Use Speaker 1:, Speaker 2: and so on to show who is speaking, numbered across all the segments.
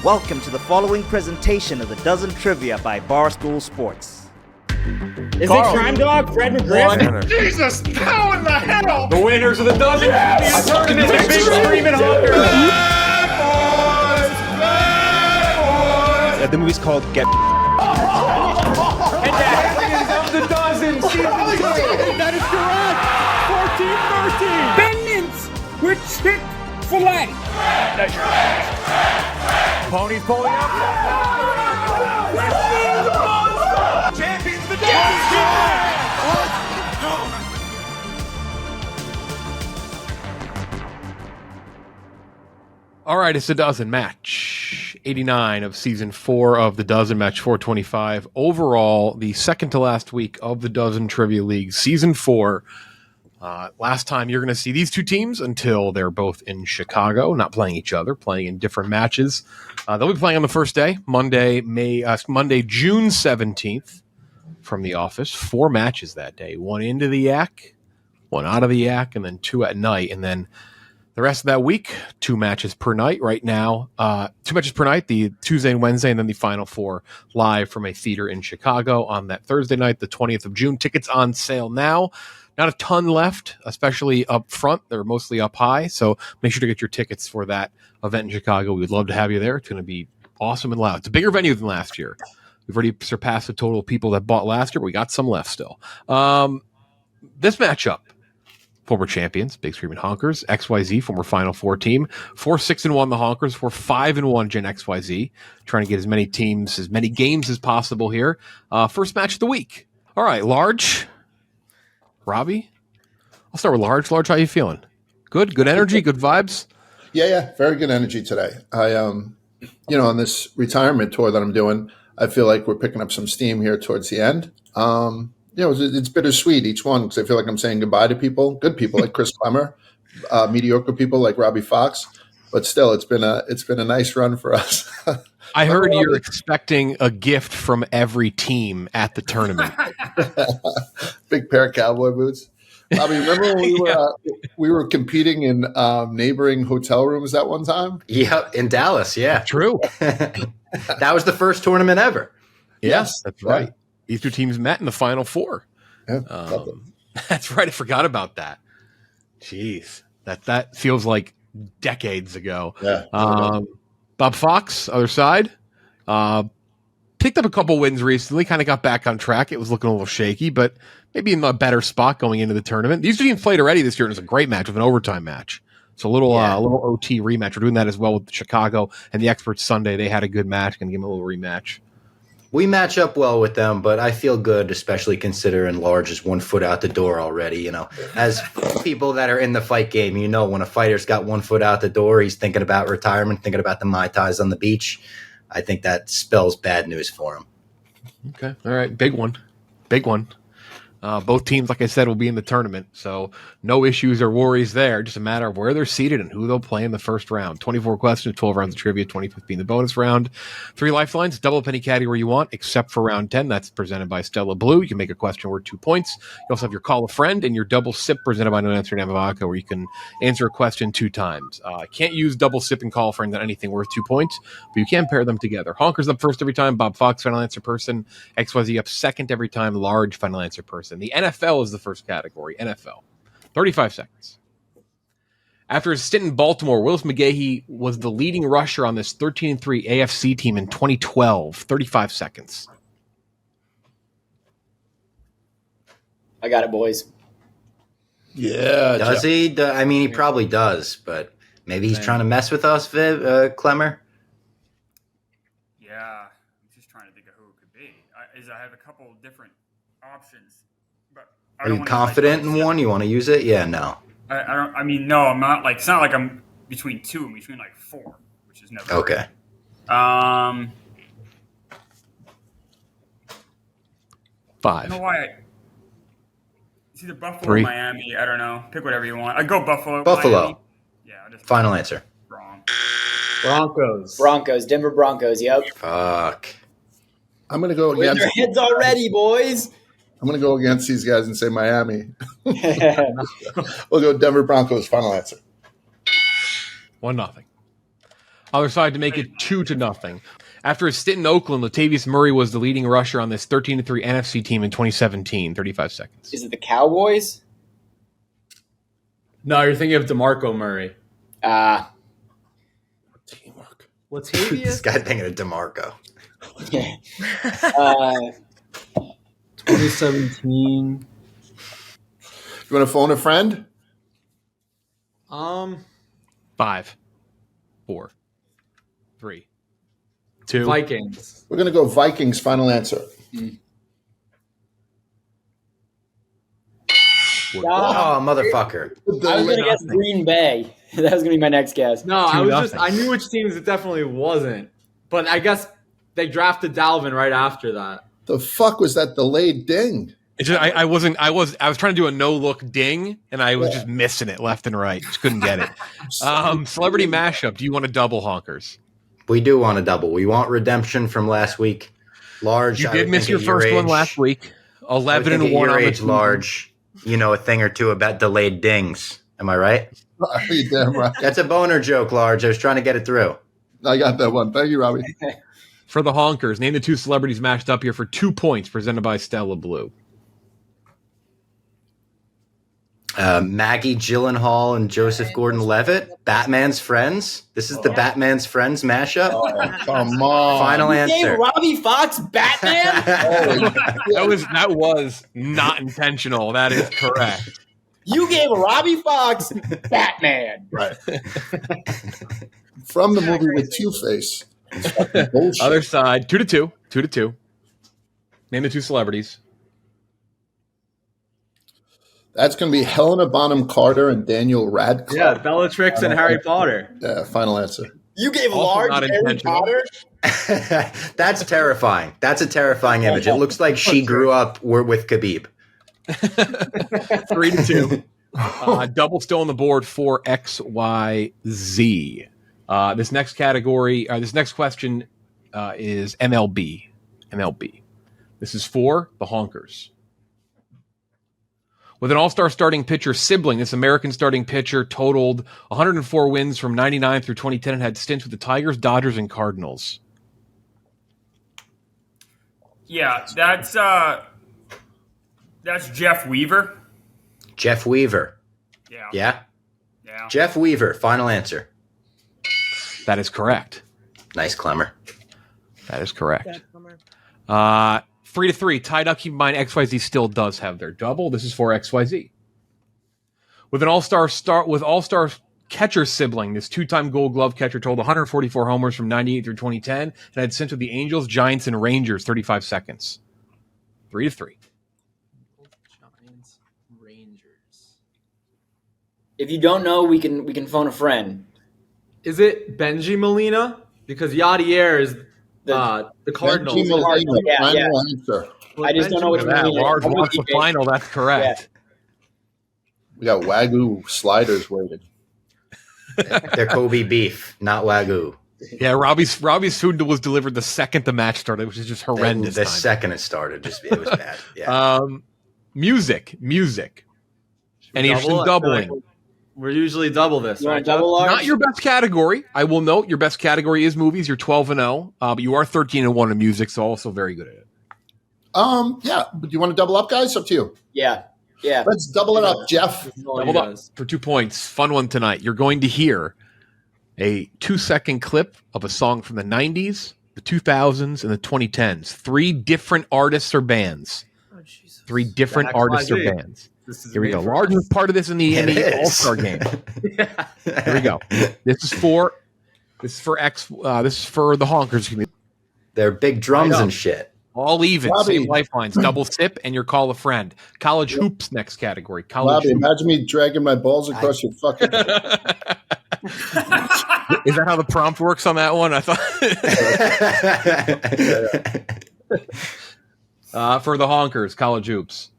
Speaker 1: Welcome to the following presentation of the Dozen Trivia by Barstool Sports.
Speaker 2: Is it Crime Dog, Fred McGriff?
Speaker 3: Jesus, how in the hell?
Speaker 4: The winners of the Dozen Trivia Tournament, the big Screamin Honkers.
Speaker 5: The movie's called Get.
Speaker 4: And that of the Dozen, season 2.
Speaker 2: That is correct. 14-13. Bennings with Chick-fil-A.
Speaker 4: Ponies pulling up. Champions the All right, it's the Dozen match. 89 of season 4 of the Dozen match 425. Overall, the second to last week of the Dozen Trivia League, season 4. Last time you're going to see these two teams until they're both in Chicago, not playing each other, playing in different matches. They'll be playing on the first day, Monday, June 17th from the office. 4 matches that day. 1 into the Yak, 1 out of the Yak, and then 2 at night. And then the rest of that week, 2 matches per night right now. 2 matches per night, the Tuesday and Wednesday, and then the final 4 live from a theater in Chicago on that Thursday night, the 20th of June. Tickets on sale now. Not a ton left, especially up front. They're mostly up high, so make sure to get your tickets for that event in Chicago. We would love to have you there. It's going to be awesome and loud. It's a bigger venue than last year. We've already surpassed the total of people that bought last year, but we got some left still. This matchup, former champions, Big Screamin Honkers, XYZ, former Final Four team, 4-6-1 the Honkers, 4-5-1 Gen XYZ, trying to get as many teams, as many games as possible here. First match of the week. All right, Large. Robbie, I'll start with Large. Large, how you feeling? Good energy, good vibes?
Speaker 6: Yeah, very good energy today. I, on this retirement tour that I'm doing, I feel like we're picking up some steam here towards the end. It's bittersweet, each one, because I feel like I'm saying goodbye to people, good people like Chris Klemmer, mediocre people like Robbie Fox, but still, it's been a nice run for us.
Speaker 4: I heard you're expecting a gift from every team at the tournament.
Speaker 6: Big pair of cowboy boots. Robbie, remember when we were competing in neighboring hotel rooms that one time?
Speaker 7: Yep, in Dallas, yeah.
Speaker 4: True.
Speaker 7: That was the first tournament ever.
Speaker 4: Yes, that's right. These two teams met in the Final Four.
Speaker 6: Yeah,
Speaker 4: that's right. I forgot about that. Jeez, that feels like decades ago.
Speaker 6: Yeah.
Speaker 4: Bob Fox, other side, picked up a couple wins recently, kind of got back on track. It was looking a little shaky, but maybe in a better spot going into the tournament. These two teams played already this year, and it was a great match with an overtime match. So a little OT rematch. We're doing that as well with Chicago and the Experts Sunday. They had a good match. Going to give them a little rematch.
Speaker 7: We match up well with them, but I feel good, especially considering Large is 1 foot out the door already. As people that are in the fight game, when a fighter's got 1 foot out the door, he's thinking about retirement, thinking about the Mai Tais on the beach. I think that spells bad news for him.
Speaker 4: Okay. All right. Big one. Both teams, like I said, will be in the tournament, so no issues or worries there. Just a matter of where they're seated and who they'll play in the first round. 24 questions, 12 rounds of trivia, 25th being the bonus round. 3 lifelines, double up any category you want, except for round 10. That's presented by Stella Blue. You can make a question worth 2 points. You also have your Call a Friend and your double sip presented by No Answer Navaca, where you can answer a question 2 times. Can't use double sip and Call a Friend on anything worth 2 points, but you can pair them together. Honkers up first every time. Bob Fox, final answer person. XYZ up second every time. Large, final answer person. The NFL is the first category. NFL. 35 seconds. After his stint in Baltimore, Willis McGahee was the leading rusher on this 13-3 AFC team in 2012. 35 seconds.
Speaker 2: I got it, boys.
Speaker 6: Yeah.
Speaker 7: Does he? He probably does, but maybe he's trying to mess with us, Klemmer.
Speaker 3: Yeah, I'm just trying to think of who it could be. I have a couple different options, but
Speaker 7: Are you confident in one? You want to use it? Yeah, no.
Speaker 3: I don't. No, I'm not. It's not like I'm between 2. I'm between 4, which is never
Speaker 7: okay.
Speaker 3: Right.
Speaker 4: 5.
Speaker 3: I don't know why. It's either Buffalo
Speaker 4: 3.
Speaker 3: or Miami. I don't know. Pick whatever you want. I go Buffalo.
Speaker 7: Buffalo.
Speaker 3: Miami. Yeah.
Speaker 7: Final answer.
Speaker 3: Wrong.
Speaker 2: Broncos. Denver Broncos. Yep.
Speaker 7: Fuck.
Speaker 6: I'm going to go
Speaker 2: With
Speaker 6: against
Speaker 2: their heads already, boys.
Speaker 6: I'm going to go against these guys and say Miami. We'll go Denver Broncos. Final answer.
Speaker 4: 1-0. Other side to make it 2-0. After his stint in Oakland, Latavius Murray was the leading rusher on this 13-3 NFC team in 2017. 35 seconds.
Speaker 2: Is it the Cowboys?
Speaker 8: No, you're thinking of DeMarco Murray.
Speaker 6: Teamwork.
Speaker 7: This
Speaker 8: Latavius?
Speaker 7: guy thinking of DeMarco.
Speaker 8: 2017.
Speaker 6: You want to phone a friend?
Speaker 4: 5, 4, 3, 2.
Speaker 8: Vikings.
Speaker 6: We're going to go Vikings. Final answer.
Speaker 7: Oh, motherfucker.
Speaker 2: I was going to guess Green Bay. That was going to be my next guess.
Speaker 8: No, I knew which teams it definitely wasn't. But I guess they drafted Dalvin right after that.
Speaker 6: The fuck was that delayed ding?
Speaker 4: It's just, I was trying to do a no look ding, and I was just missing it left and right. Just couldn't get it. Celebrity mashup. Do you want to double Honkers?
Speaker 7: We do want a double. We want redemption from last week. Large.
Speaker 4: You
Speaker 7: I
Speaker 4: did
Speaker 7: would
Speaker 4: miss
Speaker 7: think
Speaker 4: your
Speaker 7: at
Speaker 4: first one
Speaker 7: age-
Speaker 4: last week.
Speaker 7: I would
Speaker 4: 11
Speaker 7: think
Speaker 4: and
Speaker 7: at
Speaker 4: 1
Speaker 7: your
Speaker 4: on the
Speaker 7: age,
Speaker 4: season.
Speaker 7: large. You know a thing or two about delayed dings. Am I right?
Speaker 6: You're damn right.
Speaker 7: That's a boner joke, Large. I was trying to get it through.
Speaker 6: I got that one. Thank you, Robbie.
Speaker 4: For the Honkers, name the two celebrities matched up here for 2 points, presented by Stella Blue.
Speaker 7: Maggie Gyllenhaal and Joseph Gordon-Levitt, Batman's friends. This is the Batman's friends mashup.
Speaker 6: Come on.
Speaker 7: Final
Speaker 2: Hey,
Speaker 7: answer.
Speaker 2: Robbie Fox, Batman?
Speaker 4: That was not intentional. That is correct.
Speaker 2: You gave Robbie Fox Batman.
Speaker 6: Right. From the movie with Two-Face. It's fucking bullshit.
Speaker 4: Other side, 2-2. 2-2. Name the two celebrities.
Speaker 6: That's going to be Helena Bonham Carter and Daniel Radcliffe.
Speaker 8: Yeah, Bellatrix and Harry Potter.
Speaker 6: Yeah, final answer.
Speaker 2: You gave
Speaker 4: Also
Speaker 2: large
Speaker 4: not
Speaker 2: Harry
Speaker 4: intentional.
Speaker 2: Potter?
Speaker 7: That's terrifying. That's a terrifying image. It looks like she grew up with Khabib.
Speaker 4: 3-2. Double still on the board for XYZ. This next category, this next question is MLB. MLB. This is for the Honkers. With an all-star starting pitcher sibling, this American starting pitcher totaled 104 wins from 99 through 2010 and had stints with the Tigers, Dodgers, and Cardinals.
Speaker 3: Yeah, that's Jeff Weaver.
Speaker 7: Jeff Weaver.
Speaker 3: Yeah.
Speaker 7: Yeah?
Speaker 3: Yeah.
Speaker 7: Jeff Weaver. Final answer.
Speaker 4: That is correct.
Speaker 7: Nice, Klemmer.
Speaker 4: That is correct. 3-3, tied up. Keep in mind, XYZ still does have their double. This is for XYZ. With an all-star catcher sibling, this two-time Gold Glove catcher totaled 144 homers from 98 through 2010 and had stints with the Angels, Giants, and Rangers. 35 seconds. 3-3.
Speaker 8: Giants, Rangers.
Speaker 2: If you don't know, we can phone a friend.
Speaker 8: Is it Benji Molina? Because Yadier is the Cardinals.
Speaker 6: Benji Molina,
Speaker 2: Yeah,
Speaker 6: final answer.
Speaker 2: I just don't know which
Speaker 4: Look at that.
Speaker 2: one.
Speaker 4: Large wants the final. That's correct.
Speaker 6: We got Wagyu sliders waiting.
Speaker 7: They're Kobe beef, not Wagyu.
Speaker 4: Yeah, Robbie's food was delivered the second the match started, which is just horrendous.
Speaker 7: The
Speaker 4: time.
Speaker 7: second it started, it was bad. Yeah.
Speaker 4: Music. Any interest in doubling?
Speaker 8: We're usually double this,
Speaker 2: You
Speaker 8: right?
Speaker 2: want double large?
Speaker 4: Not your best category. I will note your best category is movies. You're 12-0, but you are 13-1 in music, so also very good at it.
Speaker 6: Yeah. But do you want to double up, guys? Up to you.
Speaker 2: Yeah.
Speaker 6: Let's double it up, Jeff.
Speaker 8: This is all
Speaker 4: Doubled
Speaker 8: you
Speaker 4: up
Speaker 8: guys.
Speaker 4: for 2 points. Fun one tonight. You're going to hear a 2-second clip of a song from the 90s, the 2000s, and the 2010s. 3 different artists or bands. 3 different
Speaker 8: That's
Speaker 4: artists or
Speaker 8: XYZ.
Speaker 4: bands.
Speaker 8: This is
Speaker 4: Here we
Speaker 8: me
Speaker 4: go.
Speaker 8: first.
Speaker 4: Large was part of this in the
Speaker 7: It is.
Speaker 4: All-Star game. Here we go. This is for the Honkers.
Speaker 7: They're big drums
Speaker 4: I know.
Speaker 7: and shit.
Speaker 4: All even,
Speaker 6: Robbie.
Speaker 4: same lifelines, double sip, and your call a friend. College hoops next category. College
Speaker 6: Robbie,
Speaker 4: hoops.
Speaker 6: imagine me dragging my balls across your fucking.
Speaker 4: Is that how the prompt works on that one? I thought for the Honkers, college hoops.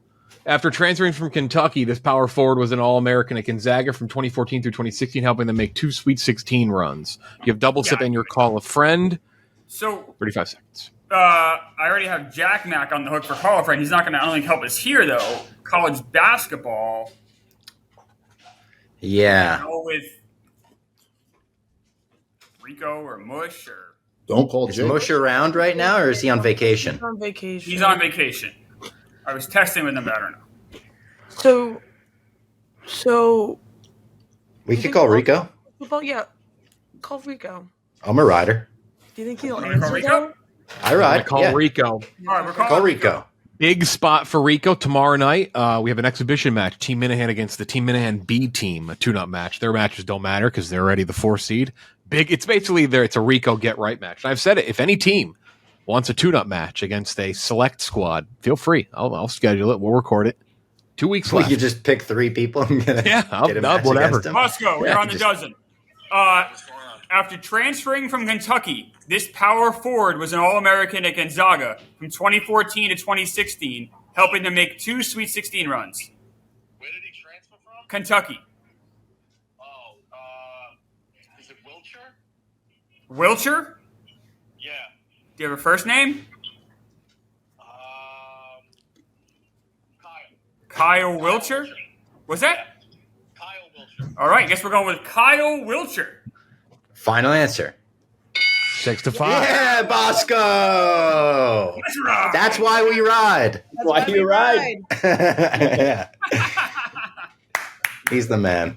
Speaker 4: After transferring from Kentucky, this power forward was an All-American at Gonzaga from 2014 through 2016, helping them make 2 Sweet 16 runs. You have double sip and your call a friend.
Speaker 3: So
Speaker 4: 35 seconds.
Speaker 3: I already have Jack Mack on the hook for call a friend. He's not going to only help us here, though. College basketball.
Speaker 7: Yeah.
Speaker 3: Go with Rico or Mush or.
Speaker 6: Don't call
Speaker 7: Is
Speaker 6: Jake.
Speaker 7: Mush around right now, or is he on vacation?
Speaker 9: He's on vacation.
Speaker 3: He's on vacation. I was texting with him, but I don't know.
Speaker 9: So.
Speaker 7: We could call Rico.
Speaker 9: Well, yeah. Call Rico.
Speaker 7: I'm a rider.
Speaker 9: Do you think he'll
Speaker 3: You wanna call
Speaker 9: answer
Speaker 3: Rico?
Speaker 9: though?
Speaker 7: I ride.
Speaker 4: Call
Speaker 7: yeah.
Speaker 4: Rico.
Speaker 3: All right, we're calling
Speaker 7: Call Rico.
Speaker 4: Big spot for Rico tomorrow night. We have an exhibition match. Team Minahan against the Team Minahan B team, a tune-up match. Their matches don't matter because they're already the 4th seed. Big. It's basically it's a Rico get right match. And I've said it. If any team wants a tune-up match against a select squad, feel free. I'll schedule it. We'll record it. 2 weeks
Speaker 7: Well,
Speaker 4: left.
Speaker 7: you just pick 3 people and get a match
Speaker 4: whatever.
Speaker 7: against them.
Speaker 3: Moscow,
Speaker 7: Yeah,
Speaker 3: we're on the
Speaker 7: just-
Speaker 3: dozen. After transferring from Kentucky, this power forward was an All-American at Gonzaga from 2014 to 2016, helping them make 2 Sweet 16 runs.
Speaker 10: Where did he transfer from?
Speaker 3: Kentucky.
Speaker 10: Oh, is it Wiltshire?
Speaker 3: Wiltshire?
Speaker 10: Yeah.
Speaker 3: Do you have a first name?
Speaker 10: Kyle.
Speaker 3: Kyle Wiltshire? Was that?
Speaker 10: Kyle Wiltshire.
Speaker 3: All right, guess we're going with Kyle Wiltshire.
Speaker 7: Final answer.
Speaker 4: 6-5.
Speaker 7: Yeah, Bosco.
Speaker 3: That's right.
Speaker 7: That's why we ride.
Speaker 2: That's why you ride.
Speaker 7: Yeah. He's the man.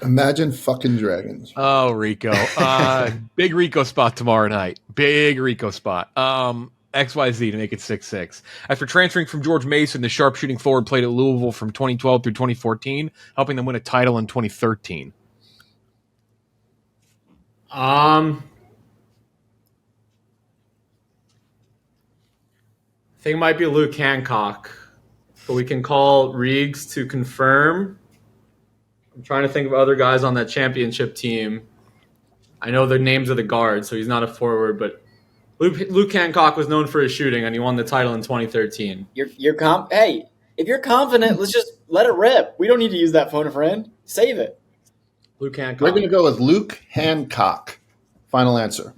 Speaker 6: Imagine fucking dragons.
Speaker 4: Oh, Rico. Big Rico spot tomorrow night. Big Rico spot. XYZ to make it 6-6. After transferring from George Mason, the sharpshooting forward played at Louisville from 2012 through 2014, helping them win a title in 2013.
Speaker 8: I think it might be Luke Hancock, but we can call Riggs to confirm. I'm trying to think of other guys on that championship team. I know the names of the guards, so he's not a forward, but Luke Hancock was known for his shooting, and he won the title in 2013.
Speaker 2: Hey, if you're confident, let's just let it rip. We don't need to use that phone a friend. Save it.
Speaker 8: Luke Hancock.
Speaker 6: We're going to go with Luke Hancock. Final answer.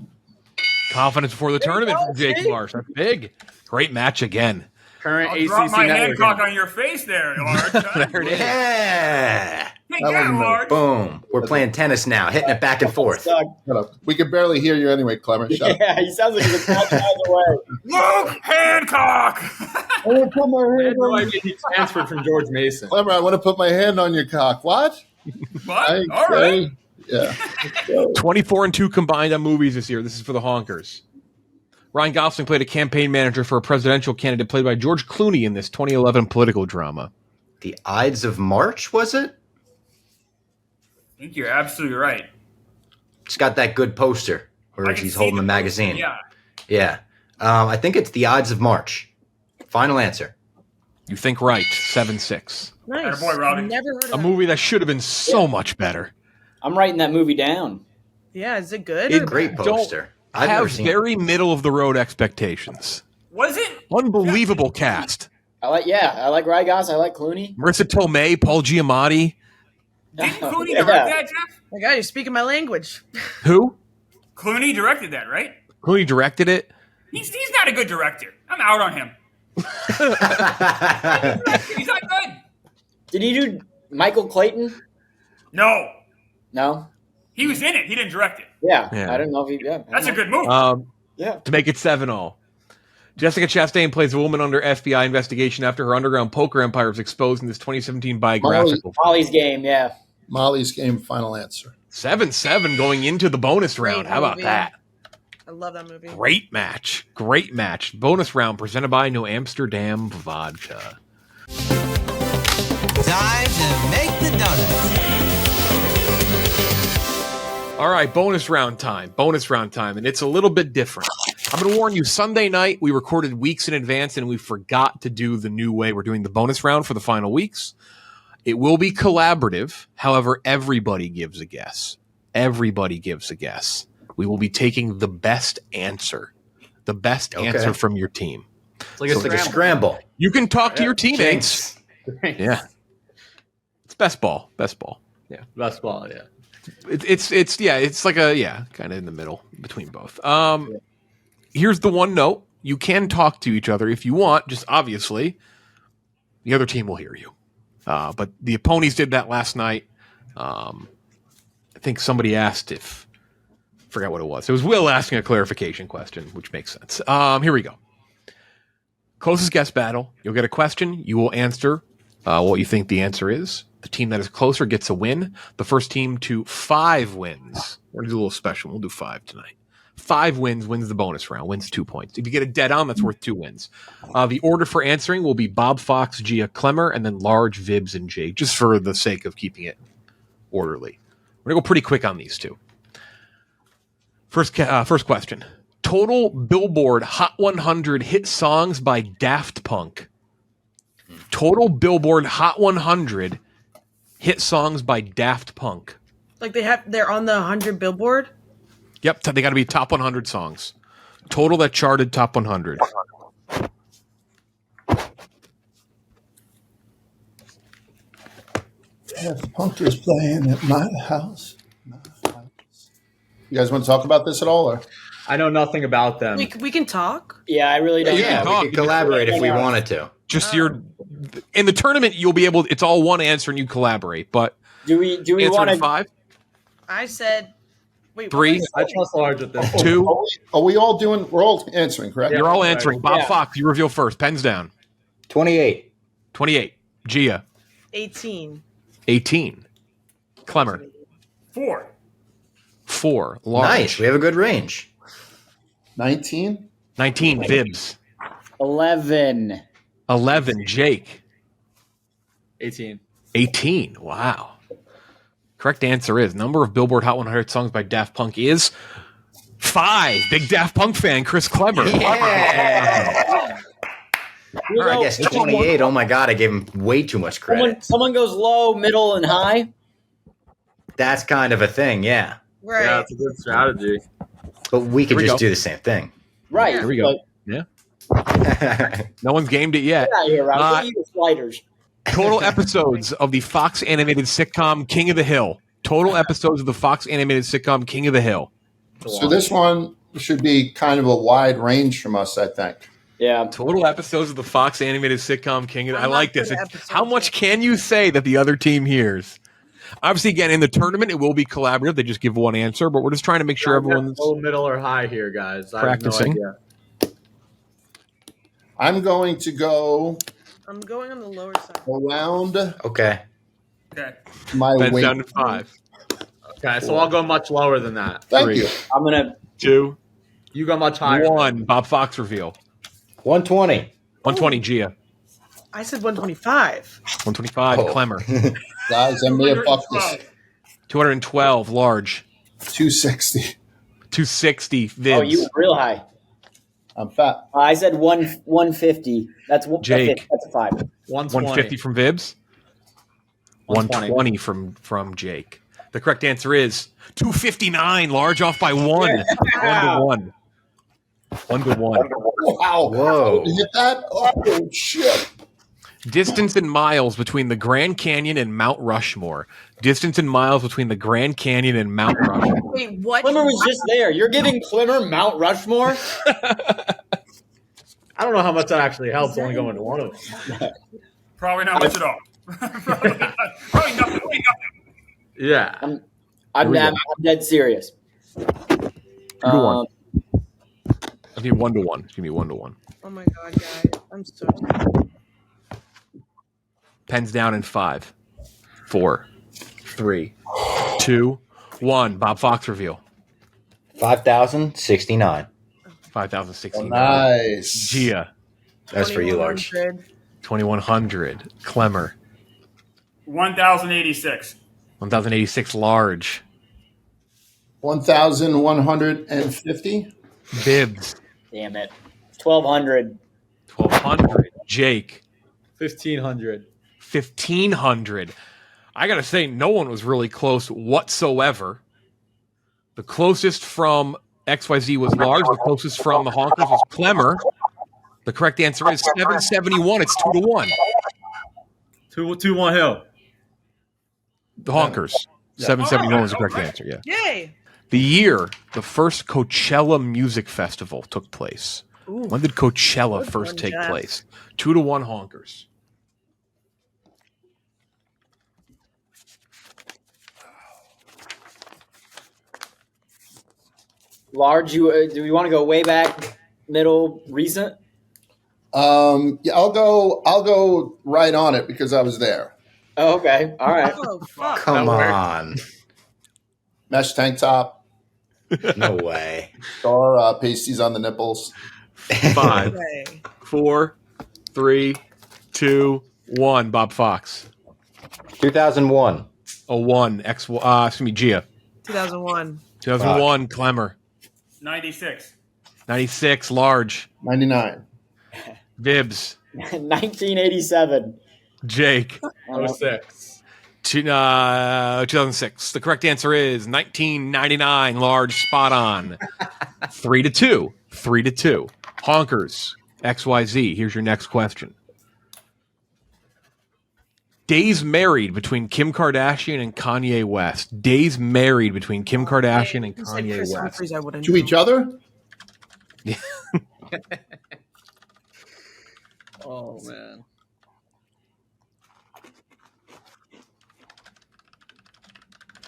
Speaker 4: Confidence before the tournament
Speaker 2: go,
Speaker 4: from Jake
Speaker 2: see?
Speaker 4: Marsh. That's big. Great match again.
Speaker 8: Current
Speaker 3: I'll
Speaker 8: ACC
Speaker 3: drop my
Speaker 8: network.
Speaker 3: Hancock on your face there, Large.
Speaker 4: There it is.
Speaker 7: Yeah.
Speaker 3: Take
Speaker 6: That
Speaker 3: that,
Speaker 6: wasn't
Speaker 3: Large.
Speaker 7: Boom. We're playing tennis now, hitting it back and forth.
Speaker 2: Suck.
Speaker 6: Shut up. We could barely hear you anyway, Klemmer. Shut up.
Speaker 2: Yeah, he sounds like he's a thousand miles away.
Speaker 3: Luke Hancock.
Speaker 6: I want to put my
Speaker 8: I
Speaker 6: hand
Speaker 8: had no
Speaker 6: on
Speaker 8: idea he transferred from George Mason.
Speaker 6: Klemmer, I want to put my hand on your cock. What?
Speaker 3: What?
Speaker 6: I-
Speaker 3: All right.
Speaker 6: Yeah.
Speaker 4: 24-2 combined on movies this year. This is for the Honkers. Ryan Gosling played a campaign manager for a presidential candidate played by George Clooney in this 2011 political drama.
Speaker 7: The Ides of March, was it?
Speaker 3: I think you're absolutely right.
Speaker 7: It's got that good poster where
Speaker 3: I can
Speaker 7: she's
Speaker 3: see
Speaker 7: holding
Speaker 3: the
Speaker 7: the magazine.
Speaker 3: Yeah.
Speaker 7: Yeah. I think it's The Ides of March. Final answer.
Speaker 4: You think right. 7-6.
Speaker 9: Nice.
Speaker 3: Attaboy, Robbie.
Speaker 9: Never heard of
Speaker 4: A
Speaker 9: that.
Speaker 4: movie that should have been so much better.
Speaker 2: I'm writing that movie down.
Speaker 9: Yeah, is it good?
Speaker 7: It's
Speaker 9: or
Speaker 7: a great
Speaker 9: bad?
Speaker 7: poster. I've never
Speaker 4: Have
Speaker 7: seen
Speaker 4: very middle of the road expectations.
Speaker 3: Was it?
Speaker 4: Unbelievable cast.
Speaker 2: I like Rygos. I like Clooney.
Speaker 4: Marissa Tomei, Paul Giamatti.
Speaker 3: Didn't Clooney
Speaker 2: Yeah.
Speaker 3: direct that, Jeff?
Speaker 9: My God, you're speaking my language.
Speaker 4: Who?
Speaker 3: Clooney directed that, right?
Speaker 4: Clooney directed it.
Speaker 3: He's not a good director. I'm out on him. He's not good.
Speaker 2: Did he do Michael Clayton?
Speaker 3: No.
Speaker 2: No.
Speaker 3: He was in it. He didn't direct it.
Speaker 2: Yeah.
Speaker 4: Yeah.
Speaker 2: I don't know if he. Yeah.
Speaker 3: That's a good movie.
Speaker 2: Yeah.
Speaker 4: To make it 7-all. Jessica Chastain plays a woman under FBI investigation after her underground poker empire was exposed in this 2017 biographical.
Speaker 2: Molly's Game. Yeah.
Speaker 6: Molly's Game. Final answer.
Speaker 4: 7-7 going into the bonus round. How about
Speaker 9: movie.
Speaker 4: that?
Speaker 9: I love that movie.
Speaker 4: Great match. Great match. Bonus round presented by New Amsterdam Vodka.
Speaker 11: Time to make the donuts.
Speaker 4: All right, bonus round time. Bonus round time. And it's a little bit different. I'm going to warn you, Sunday night, we recorded weeks in advance and we forgot to do the new way we're doing the bonus round for the final weeks. It will be collaborative. However, everybody gives a guess. Everybody gives a guess. We will be taking the best answer. The best answer from your team.
Speaker 8: It's like
Speaker 7: It's like a scramble.
Speaker 4: You can talk to your teammates.
Speaker 8: Jinx.
Speaker 4: Yeah. It's best ball. Best ball. Yeah.
Speaker 8: Best ball, yeah.
Speaker 4: It's like a kind of in the middle between both. Here's the one note. You can talk to each other if you want, just obviously the other team will hear you. But the opponents did that last night. I think somebody asked if, forgot what it was. It was Will asking a clarification question, which makes sense. Here we go. Closest guess battle. You'll get a question. You will answer what you think the answer is. The team that is closer gets a win. The first team to 5 wins. We're going to do a little special. We'll do 5 tonight. 5 wins the bonus round, wins 2 points. If you get a dead on, that's worth 2 wins. The order for answering will be Bob Fox, Gia, Klemmer, and then Large, Vibbs, and Jake, just for the sake of keeping it orderly. We're going to go pretty quick on these two. First question. Total Billboard Hot 100 hit songs by Daft Punk. Total Billboard Hot 100 hit songs by Daft Punk.
Speaker 9: Like they're on the 100 Billboard?
Speaker 4: Yep, they got to be top 100 songs. Total that charted top 100.
Speaker 6: Daft Punk is playing at my house. You guys want to talk about this at all? Or?
Speaker 8: I know nothing about them.
Speaker 9: We can talk.
Speaker 2: Yeah, I really don't.
Speaker 7: Yeah, we could collaborate if we wanted to.
Speaker 4: Just in the tournament, you'll be able. It's all one answer, and you collaborate. But
Speaker 2: do we want to
Speaker 4: 5?
Speaker 9: I said. Wait,
Speaker 4: 3.
Speaker 8: I trust Large with this.
Speaker 4: 2.
Speaker 6: Are we all doing? We're all answering, correct?
Speaker 4: You're all answering. Bob Fox, you reveal first. Pens down.
Speaker 7: 28.
Speaker 4: 28. Gia.
Speaker 9: 18.
Speaker 4: 18. Klemmer.
Speaker 3: 4.
Speaker 4: 4. Large.
Speaker 7: Nice. We have a good range.
Speaker 6: 19.
Speaker 4: 19. Vibbs.
Speaker 2: 11.
Speaker 4: 11. Jake.
Speaker 8: 18.
Speaker 4: 18. Wow. Correct answer is number of Billboard Hot 100 songs by Daft Punk is 5. Big Daft Punk fan, Chris Klemmer.
Speaker 7: Yeah. I guess 28. Oh my God, I gave him way too much credit.
Speaker 2: Someone goes low, middle, and high.
Speaker 7: That's kind of a thing, yeah.
Speaker 9: Right.
Speaker 8: Yeah, it's a good strategy.
Speaker 7: But we could
Speaker 4: Here we
Speaker 7: just
Speaker 4: go.
Speaker 7: do the same thing.
Speaker 2: Right.
Speaker 4: Here we go. Yeah. No one's gamed it yet.
Speaker 2: Get out of here, Rob. Get you the sliders.
Speaker 4: Total episodes of the Fox animated sitcom King of the Hill. Total episodes of the Fox animated sitcom King of the Hill.
Speaker 6: So this one should be kind of a wide range from us, I think.
Speaker 2: Yeah.
Speaker 4: Total episodes of the Fox animated sitcom King of the Hill. I like this.
Speaker 9: Episodes.
Speaker 4: How much can you say that the other team hears? Obviously, again, in the tournament, it will be collaborative. They just give one answer, but we're just trying to make sure everyone's
Speaker 8: low, middle, or high here, guys.
Speaker 4: practicing.
Speaker 8: I have no idea.
Speaker 6: I'm going to go
Speaker 9: I'm going on the lower side.
Speaker 6: around
Speaker 7: Okay.
Speaker 3: Okay.
Speaker 6: my
Speaker 4: That's
Speaker 6: weight.
Speaker 4: down to 5.
Speaker 8: Okay, so I'll go much lower than that.
Speaker 6: Thank
Speaker 4: 3.
Speaker 6: you.
Speaker 2: I'm gonna.
Speaker 4: 2.
Speaker 8: You go much higher.
Speaker 4: 1. Bob Fox reveal.
Speaker 7: 120.
Speaker 4: 120. Gia.
Speaker 9: I said 125.
Speaker 4: 125.
Speaker 7: Oh.
Speaker 4: Klemmer.
Speaker 6: Guys, I may have fucked this.
Speaker 4: 212. Large.
Speaker 6: 260.
Speaker 4: 260. Vibbs.
Speaker 2: Oh, you were real high.
Speaker 6: I'm fat.
Speaker 2: I said 150. That's
Speaker 4: Jake.
Speaker 2: That's a 5.
Speaker 4: 150 from Vibbs. 120 from Jake. The correct answer is 259. Large off by 1. 1-1. 1-1.
Speaker 6: Wow.
Speaker 7: Whoa.
Speaker 6: You get that? Oh, shit.
Speaker 4: Distance in miles between the Grand Canyon and Mount Rushmore. Distance in miles between the Grand Canyon and Mount Rushmore.
Speaker 9: Wait, what?
Speaker 2: Klemmer was just there. You're giving Klemmer Mount Rushmore?
Speaker 8: I don't know how much that actually helps only going to one of them.
Speaker 3: Probably not much at all. Probably nothing.
Speaker 8: Yeah.
Speaker 2: I'm dead serious.
Speaker 4: 2-1. I'll give you 1-1. Give me 1-1.
Speaker 9: Oh my god, guys. I'm so tired.
Speaker 4: Pens down in 5, 4, 3, 2, 1. Bob Fox reveal.
Speaker 7: 5,069.
Speaker 4: 5,016.
Speaker 6: Nice.
Speaker 4: Gia.
Speaker 7: That's for you, Large.
Speaker 9: 2100.
Speaker 4: 2,100. Klemmer.
Speaker 3: 1,086.
Speaker 4: 1,086. Large.
Speaker 6: 1,150.
Speaker 4: Bibbs.
Speaker 2: Damn it. 1,200.
Speaker 4: 1,200. Jake.
Speaker 8: 1,500.
Speaker 4: 1,500. I got to say, no one was really close whatsoever. The closest from XYZ was Large. The closest from the Honkers was Klemmer. The correct answer is 771. It's 2-1.
Speaker 8: 2-1 Hill.
Speaker 4: The Honkers. 771 was the correct answer, yeah.
Speaker 9: Yay!
Speaker 4: The year the first Coachella Music Festival took place.
Speaker 9: Ooh.
Speaker 4: When did Coachella
Speaker 9: Good
Speaker 4: first
Speaker 9: one,
Speaker 4: take
Speaker 9: Jeff.
Speaker 4: place? 2-1 Honkers.
Speaker 2: Large. Do we want to go way back, middle, recent?
Speaker 6: Yeah, I'll go right on it because I was there.
Speaker 2: Oh, okay. All right.
Speaker 9: Oh fuck!
Speaker 7: Come on.
Speaker 6: Mesh tank top,
Speaker 7: No way.
Speaker 6: or pasties on the nipples.
Speaker 4: 5,
Speaker 9: Okay.
Speaker 4: 4, 3, 2, 1. Bob Fox.
Speaker 7: 2001.
Speaker 4: A 1. Gia.
Speaker 9: 2001.
Speaker 4: 2001. Klemmer.
Speaker 3: 96.
Speaker 4: 96. Large.
Speaker 6: 99.
Speaker 4: Vibbs.
Speaker 2: 1987.
Speaker 4: Jake.
Speaker 8: 06.
Speaker 4: 2006. The correct answer is 1999. Large. Spot on. 3-2. 3-2. Honkers. XYZ. Here's your next question. Days married between Kim Kardashian and Kanye West. Days married between Kim Kardashian and
Speaker 9: You said
Speaker 4: Kanye
Speaker 9: Chris
Speaker 4: West.
Speaker 9: Humphries, I wouldn't
Speaker 6: To
Speaker 9: know.
Speaker 6: each other?
Speaker 8: Oh man.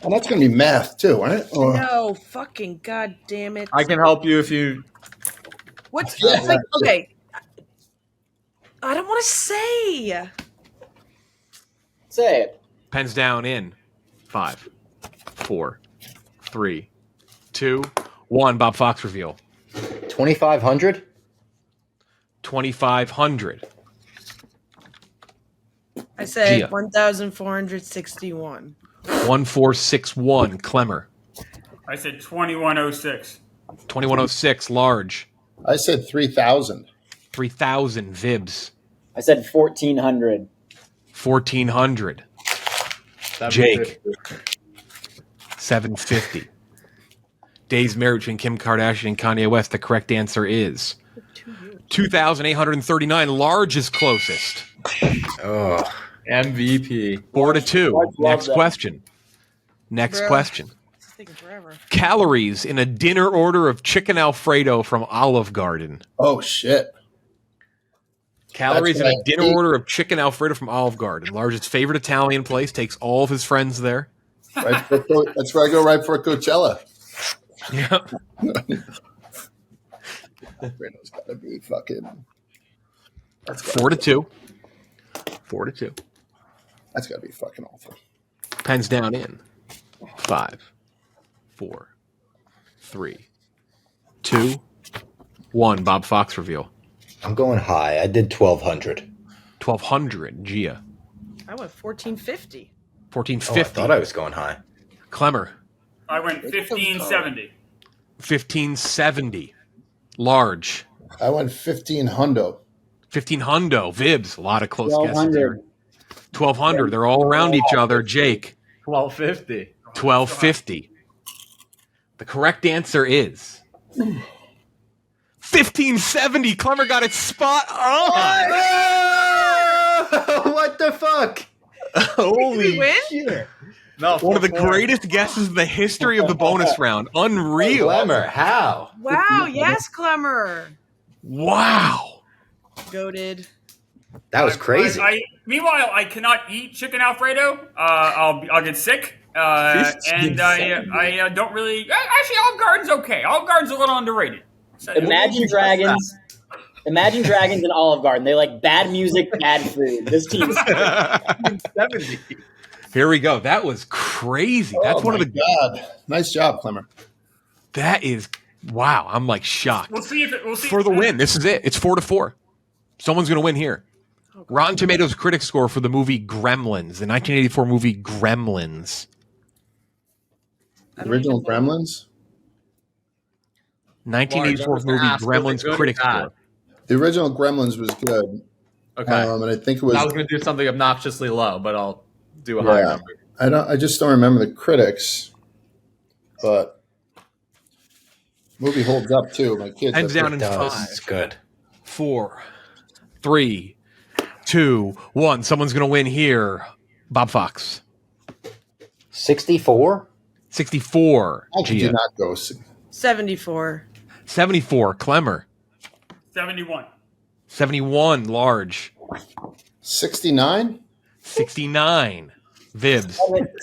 Speaker 6: Oh, that's going to be math too, right? Or,
Speaker 9: No, fucking god damn it!
Speaker 8: I can help you if you.
Speaker 9: What's
Speaker 6: Yeah.
Speaker 9: it's like? Okay, I don't want to say.
Speaker 2: Say it.
Speaker 4: Pens down in 5, 4, 3, 2, 1. Bob Fox reveal.
Speaker 7: 2500.
Speaker 4: 2,500.
Speaker 9: I said
Speaker 4: Gia.
Speaker 9: 1,461.
Speaker 4: 1461. Klemmer.
Speaker 3: I said 2106.
Speaker 4: 2106. Large.
Speaker 6: I said 3,000.
Speaker 4: 3,000. Vibbs.
Speaker 2: I said 1400.
Speaker 4: 1,400. Jake. 750. Days married between Kim Kardashian and Kanye West. The correct answer is 2,839. Large is closest.
Speaker 7: Oh.
Speaker 8: MVP.
Speaker 4: 4-2.
Speaker 2: Love
Speaker 4: Next
Speaker 2: that.
Speaker 4: question. Next
Speaker 9: Bruh.
Speaker 4: question.
Speaker 9: It's taking forever.
Speaker 4: Calories in a dinner order of chicken Alfredo from Olive Garden.
Speaker 6: Oh, shit.
Speaker 4: Calories in
Speaker 6: That's
Speaker 4: a
Speaker 6: what I
Speaker 4: dinner
Speaker 6: ate.
Speaker 4: order of chicken Alfredo from Olive Garden. Large's favorite Italian place, takes all of his friends there.
Speaker 6: Right for, that's where I go right for Coachella.
Speaker 4: Yeah.
Speaker 6: Alfredo's got to be fucking.
Speaker 4: 4-2. 4-2.
Speaker 6: That's got to be fucking awful.
Speaker 4: Pens down in 5, 4, 3, 2, 1. Bob Fox reveal.
Speaker 7: I'm going high. I did 1200.
Speaker 4: 1,200. Gia.
Speaker 9: I went 1450.
Speaker 4: 1,450.
Speaker 7: I thought I was going high.
Speaker 4: Klemmer.
Speaker 3: I went 1570.
Speaker 4: 1,570. Large.
Speaker 6: I went 15 hundo.
Speaker 4: 1,500. Vibbs. A lot of close guesses here.
Speaker 2: 1200.
Speaker 4: 1,200. They're all around each other. Jake.
Speaker 8: 1250.
Speaker 4: 1,250. The correct answer is 1,570. Klemmer got it spot on.
Speaker 7: What the fuck?
Speaker 4: Holy
Speaker 9: win?
Speaker 4: shit.
Speaker 8: No,
Speaker 4: One of the
Speaker 8: 4-4.
Speaker 4: greatest guesses in the history of the bonus round. Unreal.
Speaker 7: Klemmer, how?
Speaker 9: Wow, yes, Klemmer.
Speaker 4: Wow.
Speaker 9: Goated.
Speaker 7: That was crazy.
Speaker 3: Meanwhile, I cannot eat chicken Alfredo. I'll get sick. And I don't really. Actually, Olive Garden's okay. Olive Garden's a little underrated. So-
Speaker 2: Imagine Dragons. Imagine Dragons and Olive Garden. They like bad music, bad food. This team's
Speaker 8: 70.
Speaker 4: Here we go. That was crazy. That's one of the.
Speaker 6: God. Nice job, Klemmer.
Speaker 4: That is. Wow. I'm like shocked.
Speaker 3: We'll see if it. We'll see
Speaker 4: For the win. This is it. It's 4-4. Someone's going to win here. Rotten Tomatoes critic score for the movie Gremlins, the 1984 movie Gremlins.
Speaker 6: Original Gremlins.
Speaker 4: 1984
Speaker 8: Large, I was
Speaker 4: movie
Speaker 8: gonna ask, was it
Speaker 4: Gremlins
Speaker 8: good or
Speaker 4: critic
Speaker 8: bad?
Speaker 4: score.
Speaker 6: The original Gremlins was good.
Speaker 8: Okay.
Speaker 6: And I think it was.
Speaker 8: I was going to do something obnoxiously low, but I'll do a higher
Speaker 6: Yeah.
Speaker 8: number.
Speaker 6: I just don't remember the critics, but movie holds up too. My kids.
Speaker 4: Hands down in
Speaker 7: Does.
Speaker 4: 5,
Speaker 7: It's good.
Speaker 4: 4, 3, 2, 1. Someone's going to win here. Bob Fox.
Speaker 7: 64?
Speaker 4: 64.
Speaker 6: I do
Speaker 4: Gia.
Speaker 6: not go.
Speaker 9: 74.
Speaker 4: 74. Klemmer.
Speaker 3: 71.
Speaker 4: 71. Large.
Speaker 6: 69.
Speaker 4: 69. Vibbs.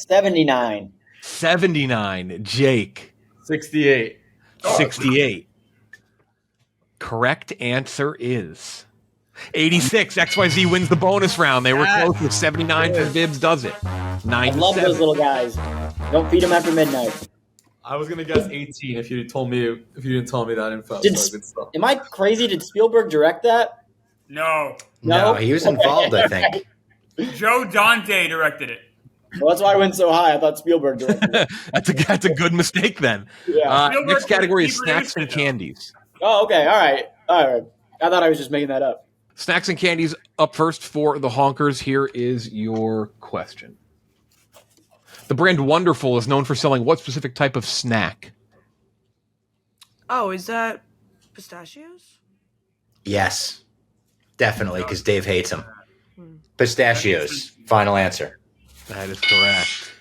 Speaker 2: 79.
Speaker 4: 79. Jake.
Speaker 8: 68.
Speaker 4: 68. Correct answer is 86. XYZ wins the bonus round. They were close with 79 for Vibbs does it. 9
Speaker 2: I
Speaker 4: to
Speaker 2: love
Speaker 4: 7.
Speaker 2: those little guys. Don't feed them after midnight.
Speaker 8: I was gonna guess 18 if you didn't tell me that info.
Speaker 2: Did-
Speaker 8: So good stuff.
Speaker 2: Am I crazy? Did Spielberg direct that?
Speaker 3: No.
Speaker 7: No, he was involved, I think.
Speaker 3: Joe Dante directed it.
Speaker 2: Well, that's why I went so high. I thought Spielberg directed it.
Speaker 4: That's a good mistake then.
Speaker 2: Yeah.
Speaker 4: Next category is
Speaker 3: Spielberg
Speaker 4: snacks and
Speaker 3: produced it, though.
Speaker 4: candies.
Speaker 2: Oh, okay. All right. I thought I was just making that up.
Speaker 4: Snacks and candies up first for the Honkers. Here is your question. The brand Wonderful is known for selling what specific type of snack?
Speaker 9: Oh, is that pistachios?
Speaker 7: Yes, definitely, because Dave hates them. Pistachios. Final answer.
Speaker 4: That is correct.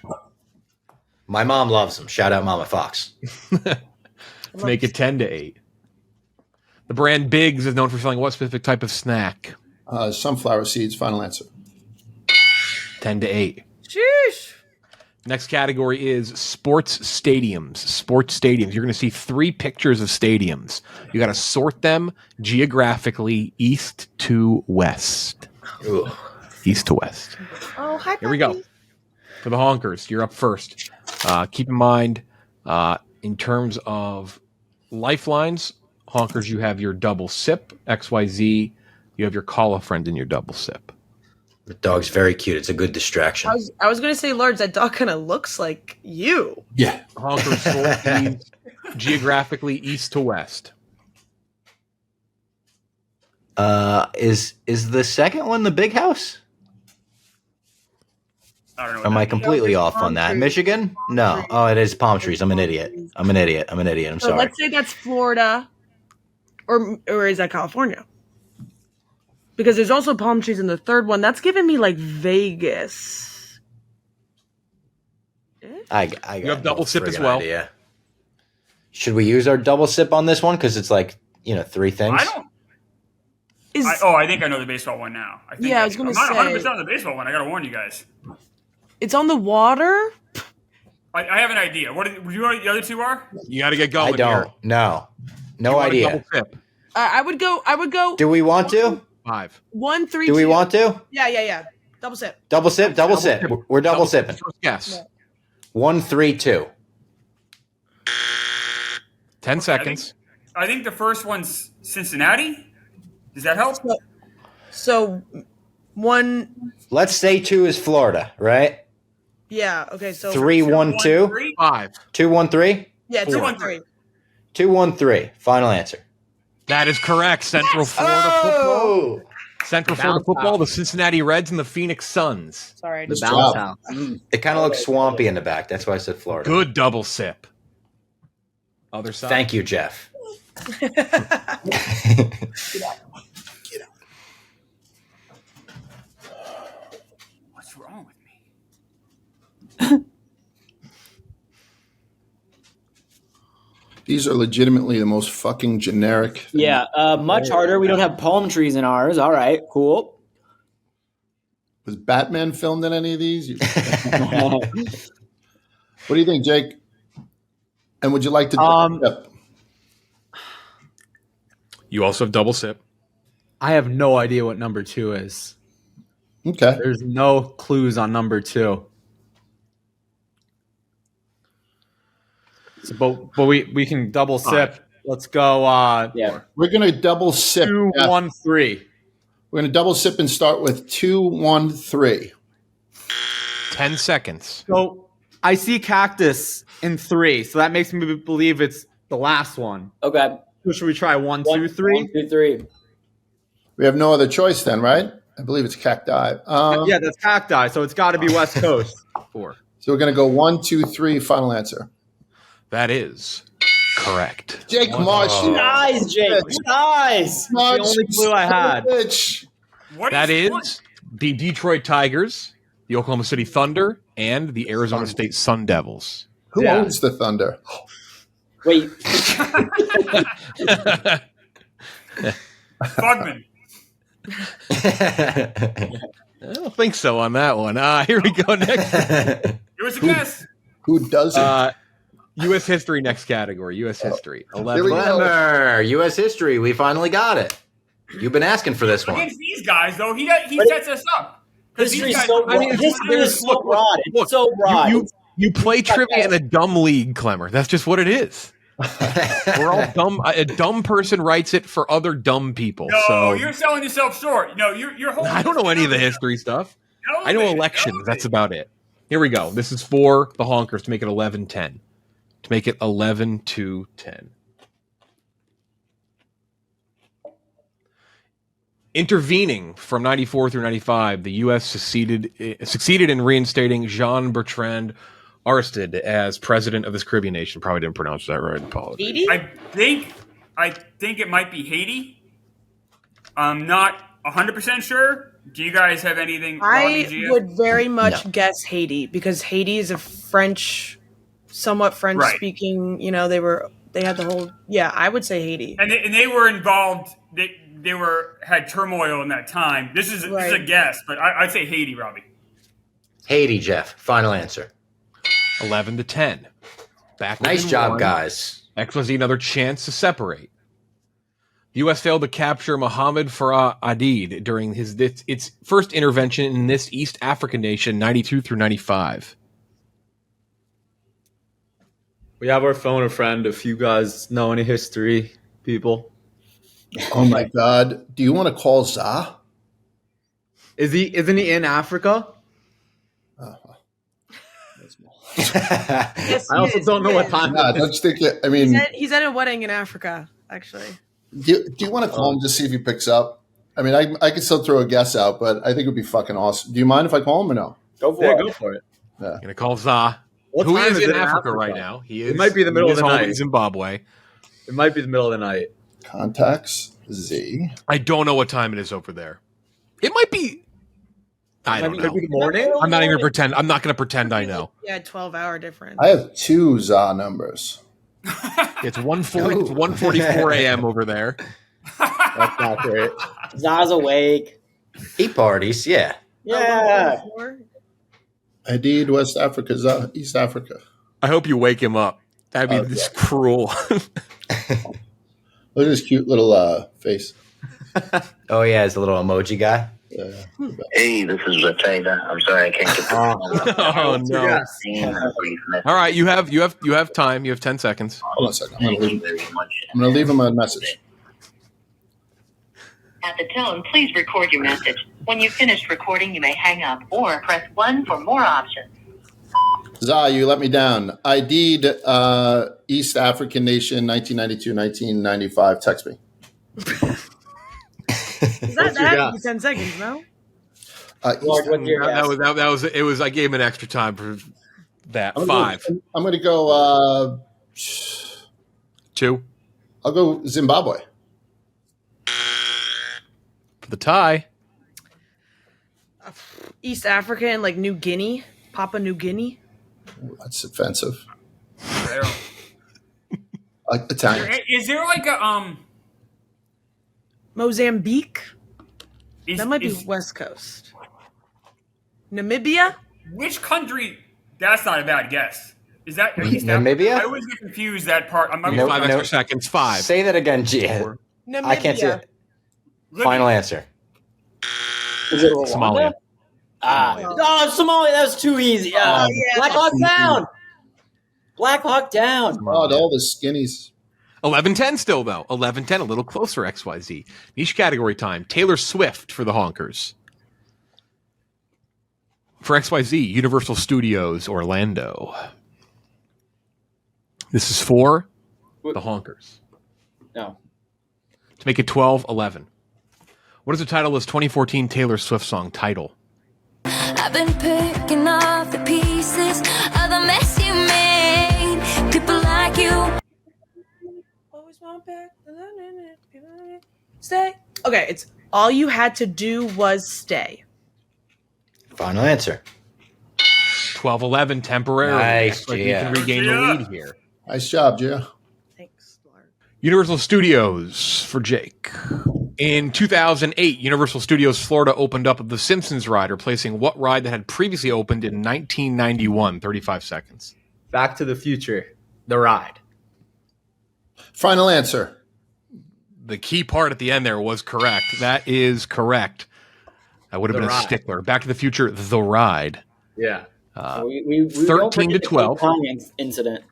Speaker 7: My mom loves them. Shout out Mama Fox.
Speaker 4: Make it 10 to 8. The brand Biggs is known for selling what specific type of snack?
Speaker 6: Sunflower seeds. Final answer.
Speaker 4: 10 to 8.
Speaker 9: Sheesh.
Speaker 4: Next category is sports stadiums. Sports stadiums. You're going to see 3 pictures of stadiums. You got to sort them geographically east to west.
Speaker 7: Ooh.
Speaker 4: East to west.
Speaker 9: Oh, hi,
Speaker 4: Here we go. For the Honkers, you're up first. Keep in mind, in terms of lifelines, Honkers, you have your double sip. XYZ, you have your call a friend in your double sip.
Speaker 7: The dog's very cute. It's a good distraction.
Speaker 9: I was gonna say, Large, that dog kind of looks like you.
Speaker 6: Yeah.
Speaker 4: Honkers sort these geographically east to west.
Speaker 7: Is the second one the big house?
Speaker 3: I don't know.
Speaker 7: Am I completely
Speaker 9: it's
Speaker 7: off
Speaker 9: palm
Speaker 7: on that?
Speaker 9: trees.
Speaker 7: Michigan? No. Oh, it is palm trees. I'm an idiot. I'm
Speaker 9: So
Speaker 7: sorry.
Speaker 9: let's say that's Florida, or is that California? Because there's also palm trees in the third one. That's giving me like Vegas.
Speaker 7: I
Speaker 4: You have
Speaker 7: got
Speaker 4: double
Speaker 7: no
Speaker 4: sip as
Speaker 7: friggin'
Speaker 4: well.
Speaker 7: idea. Should we use our double sip on this one? Because it's like, 3 things.
Speaker 3: I don't.
Speaker 9: Is
Speaker 3: I think I know the baseball one now. I think
Speaker 9: Yeah, I was gonna
Speaker 3: I'm not
Speaker 9: say-
Speaker 3: 100% on the baseball one. I got to warn you guys.
Speaker 9: it's on the water?
Speaker 3: I have an idea. What do you know what the other two are?
Speaker 4: You got to get
Speaker 7: I
Speaker 4: going
Speaker 7: don't.
Speaker 4: here.
Speaker 7: No. No
Speaker 4: You want a
Speaker 7: idea.
Speaker 4: double sip.
Speaker 9: I would go.
Speaker 7: Do we want to?
Speaker 4: 5.
Speaker 9: 1, 3,
Speaker 7: Do we
Speaker 9: 2.
Speaker 7: want to?
Speaker 9: Yeah. Double sip.
Speaker 7: Double sip? Double sip. We're double sipping.
Speaker 4: First guess.
Speaker 7: 1, 3, 2.
Speaker 4: 10 seconds.
Speaker 3: I think the first one's Cincinnati. Does that help?
Speaker 9: So 1.
Speaker 7: Let's say 2 is Florida, right?
Speaker 9: Yeah. Okay. So
Speaker 7: 3, 1, 2.
Speaker 3: 3?
Speaker 4: 5.
Speaker 7: 2, 1, 3.
Speaker 9: Yeah. 2,
Speaker 3: 4.
Speaker 9: 1, 3.
Speaker 7: 2, 1, 3. Final answer.
Speaker 4: That is correct. Central Florida football. Central Florida football, the Cincinnati Reds and the Phoenix Suns.
Speaker 9: Sorry.
Speaker 5: The
Speaker 6: Good
Speaker 5: bounce
Speaker 6: job.
Speaker 5: house.
Speaker 7: It kind of looks swampy in the back. That's why I said Florida.
Speaker 4: Good double sip. Other side.
Speaker 7: Thank you, Jeff.
Speaker 3: What's wrong with me?
Speaker 6: These are legitimately the most fucking generic.
Speaker 2: Yeah. Much harder. We don't have palm trees in ours. All right. Cool.
Speaker 6: Was Batman filmed in any of these? What do you think, Jake? And would you like to? Yep.
Speaker 4: You also have double sip.
Speaker 8: I have no idea what number 2 is.
Speaker 6: Okay.
Speaker 8: There's no clues on number 2. So, but we can double sip. Let's go.
Speaker 2: Yeah.
Speaker 6: We're gonna double sip.
Speaker 8: 2, 1, 3.
Speaker 6: We're gonna double sip and start with 2, 1, 3.
Speaker 4: 10 seconds.
Speaker 8: So I see cactus in 3, so that makes me believe it's the last one.
Speaker 2: Okay.
Speaker 8: So should we try 1, 2, 3?
Speaker 2: 1, 2, 3.
Speaker 6: We have no other choice then, right? I believe it's cacti.
Speaker 8: Yeah, that's cacti, so it's got to be West Coast.
Speaker 4: 4.
Speaker 6: So we're gonna go 1, 2, 3. Final answer.
Speaker 4: That is correct.
Speaker 6: Jake Marsh.
Speaker 2: Nice, Jake. Nice.
Speaker 6: Marsh,
Speaker 8: The only clue I had.
Speaker 6: bitch.
Speaker 3: What
Speaker 4: That
Speaker 3: what?
Speaker 4: is the Detroit Tigers, the Oklahoma City Thunder, and the Arizona State Sun Devils.
Speaker 6: Who
Speaker 8: Yeah.
Speaker 6: owns the Thunder?
Speaker 2: Wait.
Speaker 3: Bugman.
Speaker 4: I don't think so on that one. Here we go next.
Speaker 3: It was a guess.
Speaker 6: Who doesn't?
Speaker 4: U.S. history, next category. U.S. history.
Speaker 6: Here
Speaker 4: 11.
Speaker 6: we go.
Speaker 7: Klemmer, U.S. history. We finally got it. You've been asking for this one.
Speaker 3: Against these guys, though, he sets us up. 'Cause these
Speaker 2: History's
Speaker 3: guys-
Speaker 2: so
Speaker 3: I mean,
Speaker 2: broad. History is so broad. It's
Speaker 4: Look,
Speaker 2: so broad.
Speaker 4: You play trivia in a dumb league, Klemmer. That's just what it is. We're all dumb. A dumb person writes it for other dumb people.
Speaker 3: No,
Speaker 4: so
Speaker 3: you're selling yourself short. No, you're holding.
Speaker 4: I don't know any of the history stuff. I know elections. That's about it. Here we go. This is for the Honkers to make it 11-10. To make it 11-10. Intervening from 94 through 95, the U.S. succeeded in reinstating Jean-Bertrand Aristide as president of this Caribbean nation. Probably didn't pronounce that right. Apologies.
Speaker 9: Haiti?
Speaker 3: I think it might be Haiti. I'm not 100% sure. Do you guys have anything?
Speaker 9: I would very much guess Haiti because Haiti is a somewhat French speaking. You know, they had the whole. Yeah, I would say Haiti.
Speaker 3: And they were involved. They had turmoil in that time. This is a guess, but I'd say Haiti, Robbie.
Speaker 7: Haiti, Jeff. Final answer.
Speaker 4: 11-10. Back.
Speaker 7: Nice job, guys.
Speaker 4: XYZ another chance to separate. The U.S. failed to capture Mohammed Farah Adid during its first intervention in this East African nation, 92 through 95.
Speaker 8: We have our phone a friend. If you guys know any history, people.
Speaker 6: Oh my God! Do you want to call Za?
Speaker 8: Isn't he in Africa?
Speaker 9: Yes,
Speaker 8: I also don't know what time.
Speaker 6: Nah, let's think it. I mean,
Speaker 9: he's at a wedding in Africa, actually.
Speaker 6: do you want to call him to see if he picks up? I mean, I could still throw a guess out, but I think it would be fucking awesome. Do you mind if I call him or no?
Speaker 2: Go for it.
Speaker 8: Go for it.
Speaker 6: Yeah.
Speaker 4: Gonna call Za, who is in Africa right now. It
Speaker 8: might be the middle of the night.
Speaker 4: In Zimbabwe.
Speaker 8: It might be the middle of the night.
Speaker 6: Contacts Z.
Speaker 4: I don't know what time it is over there. It might be. I don't know.
Speaker 8: Maybe the morning.
Speaker 4: I'm not even gonna pretend. I'm not gonna pretend I know.
Speaker 9: Yeah, 12-hour difference.
Speaker 6: I have 2 Za numbers.
Speaker 4: It's 1:44 a.m. over there.
Speaker 8: That's not great.
Speaker 2: Za's awake.
Speaker 7: He parties, yeah.
Speaker 2: Yeah.
Speaker 6: I did West Africa, Za, East Africa.
Speaker 4: I hope you wake him up. That'd be just cruel.
Speaker 6: Look at his cute little face.
Speaker 7: Oh, yeah, his little emoji guy.
Speaker 6: Yeah.
Speaker 10: Hey, this is Retainer. I'm sorry I can't get
Speaker 4: Oh no! All right, you have time. You have 10 seconds.
Speaker 6: Hold on a second. I'm gonna leave him a message.
Speaker 12: At the tone, please record your message. When you've finished recording, you may hang up or press 1 for more options.
Speaker 6: Za, you let me down. I did East African nation 1992, 1995. Text me.
Speaker 9: That had to be 10 seconds, no?
Speaker 4: That was it. Was I gave him an extra time for that. 5.
Speaker 6: I'm going to go
Speaker 4: 2
Speaker 6: I'll go Zimbabwe.
Speaker 4: for the tie.
Speaker 9: East Africa and like New Guinea, Papua New Guinea.
Speaker 6: Ooh, that's offensive. Italian.
Speaker 3: Is there like a
Speaker 9: Mozambique? That might be West Coast. Namibia?
Speaker 3: Which country? That's not a bad guess. Is that
Speaker 7: Namibia?
Speaker 3: I always get confused that part. I'm
Speaker 4: 5 extra seconds. 5.
Speaker 7: Say that again, Gia.
Speaker 9: Namibia.
Speaker 7: I can't see it. Final answer.
Speaker 2: Is it
Speaker 4: Somalia.
Speaker 2: Oh, Somalia. That was too easy.
Speaker 9: yeah.
Speaker 2: Black Hawk down. Black Hawk down.
Speaker 6: Oh, all the skinnies.
Speaker 4: 11-10 still, though. 11-10, a little closer, XYZ. Niche category time. Taylor Swift for the Honkers. For XYZ, Universal Studios Orlando. This is for the Honkers.
Speaker 2: No.
Speaker 4: To make it 12-11. What is the title of this 2014 Taylor Swift song title?
Speaker 13: I've been picking up the pieces of the mess you made. People like you.
Speaker 9: Always want back. Stay. Okay, it's all you had to do was stay.
Speaker 7: Final answer.
Speaker 4: 12-11 temporarily.
Speaker 7: Nice,
Speaker 4: Like we
Speaker 7: Gia.
Speaker 4: can regain the lead here.
Speaker 6: Nice job, Gia.
Speaker 9: Thanks, Lord.
Speaker 4: Universal Studios for Jake. In 2008, Universal Studios Florida opened up the Simpsons ride, replacing what ride that had previously opened in 1991? 35 seconds.
Speaker 8: Back to the Future. The Ride.
Speaker 6: Final answer.
Speaker 4: The key part at the end there was correct. That is correct. I would have
Speaker 8: The
Speaker 4: been a
Speaker 8: Ride.
Speaker 4: stickler. Back to the Future, The Ride.
Speaker 8: Yeah.
Speaker 2: We
Speaker 4: 13
Speaker 2: don't
Speaker 4: to
Speaker 2: forget the
Speaker 4: 12.
Speaker 2: Kong incident.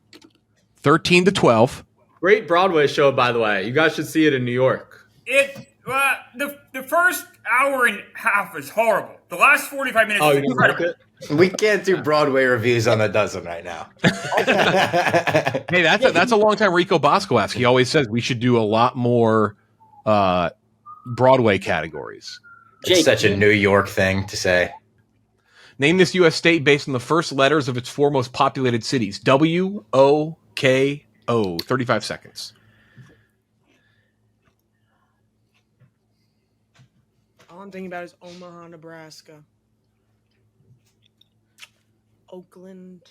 Speaker 4: 13 to 12.
Speaker 8: Great Broadway show, by the way. You guys should see it in New York.
Speaker 3: The first hour and a half is horrible. The last 45 minutes is
Speaker 8: you didn't
Speaker 3: incredible.
Speaker 8: like it?
Speaker 7: We can't do Broadway reviews on the dozen right now.
Speaker 4: Hey, that's a long time Rico Bosco asks. He always says we should do a lot more Broadway categories.
Speaker 7: It's such a New York thing to say.
Speaker 4: Name this U.S. state based on the first letters of its four most populated cities. W-O-K-O. 35 seconds.
Speaker 9: All I'm thinking about is Omaha, Nebraska. Oakland.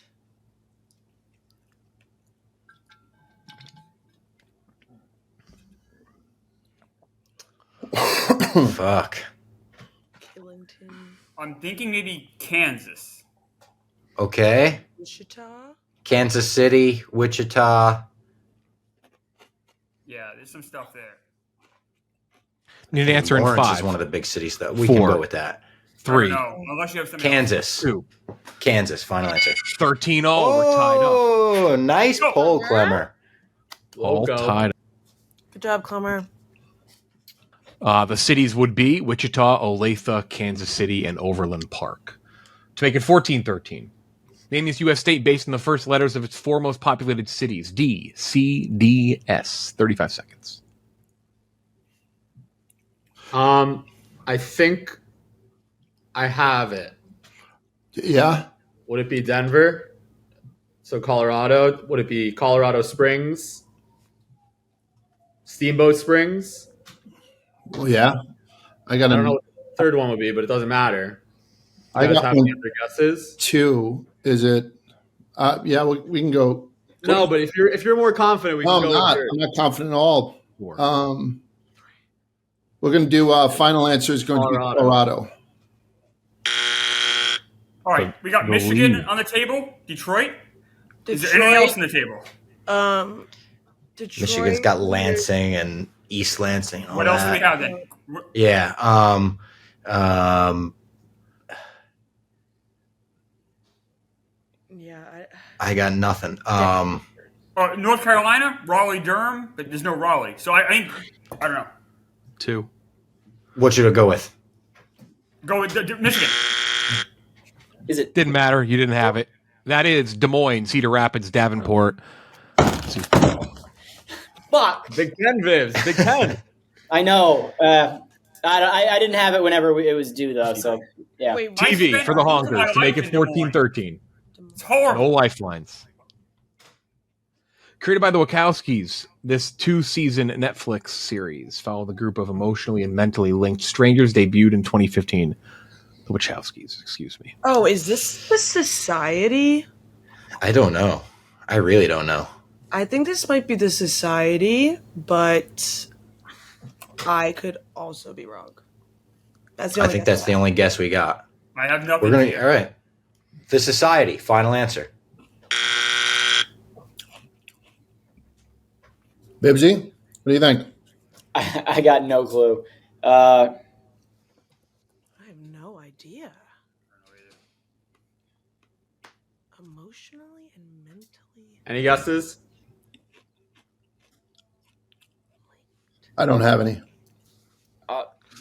Speaker 7: Fuck.
Speaker 3: I'm thinking maybe Kansas.
Speaker 7: Okay.
Speaker 9: Wichita.
Speaker 7: Kansas City, Wichita.
Speaker 3: Yeah, there's some stuff there.
Speaker 4: Need an answer in
Speaker 7: Lawrence
Speaker 4: 5.
Speaker 7: is one of the big cities, though. We
Speaker 4: 4.
Speaker 7: can go with that.
Speaker 4: 3.
Speaker 3: No, unless you have something
Speaker 7: Kansas.
Speaker 4: 2.
Speaker 7: Kansas. Final answer.
Speaker 4: 13. Oh, we're tied up.
Speaker 7: Oh, nice poll, Klemmer.
Speaker 4: All tied up.
Speaker 9: Good job, Klemmer.
Speaker 4: The cities would be Wichita, Olathe, Kansas City, and Overland Park. To make it 14-13. Name this U.S. state based on the first letters of its four most populated cities. D, C, D, S. 35 seconds.
Speaker 8: I think I have it.
Speaker 6: Yeah.
Speaker 8: Would it be Denver? So Colorado. Would it be Colorado Springs? Steamboat Springs?
Speaker 6: Well, yeah. I
Speaker 8: don't know what the third one would be, but it doesn't matter. You
Speaker 6: I
Speaker 8: guys
Speaker 6: got
Speaker 8: have any other guesses?
Speaker 6: 2. Is it? Yeah, we can go.
Speaker 8: No, but if you're more confident, we
Speaker 6: No,
Speaker 8: can
Speaker 6: I'm
Speaker 8: go
Speaker 6: not.
Speaker 8: with yours.
Speaker 6: I'm not confident at all. We're going to do final answer is going to be Colorado.
Speaker 3: All right, we got Michigan on the table. Detroit. Is there anything else on the table?
Speaker 9: Detroit.
Speaker 7: Michigan's got Lansing and East Lansing. And all
Speaker 3: What else do
Speaker 7: that.
Speaker 3: we have then?
Speaker 7: Yeah. I got nothing.
Speaker 3: North Carolina, Raleigh, Durham, but there's no Raleigh. So I think I don't know.
Speaker 4: 2.
Speaker 7: What should I go with?
Speaker 3: Go with Michigan.
Speaker 2: Is it?
Speaker 4: Didn't matter. You didn't have it. That is Des Moines, Cedar Rapids, Davenport.
Speaker 2: Fuck.
Speaker 8: Big Ten, Vibbs. Big Ten.
Speaker 2: I know. I didn't have it whenever it was due, though. So, yeah.
Speaker 9: Wait,
Speaker 4: TV for the Honkers to make it 14-13.
Speaker 3: It's horrible.
Speaker 4: No lifelines. Created by the Wachowskis, this 2-season Netflix series followed a group of emotionally and mentally linked strangers debuted in 2015. The Wachowskis, excuse me.
Speaker 9: Oh, is this the Society?
Speaker 7: I don't know. I really don't know.
Speaker 9: I think this might be the Society, but I could also be wrong. That's the
Speaker 7: I
Speaker 9: only
Speaker 7: think
Speaker 9: guess
Speaker 7: that's the only guess we got.
Speaker 3: I have nothing.
Speaker 7: We're gonna. All right. The Society. Final answer.
Speaker 6: Bibbsy, what do you think?
Speaker 2: I got no clue.
Speaker 9: I have no idea. Emotionally and mentally.
Speaker 8: Any guesses?
Speaker 6: I don't have any.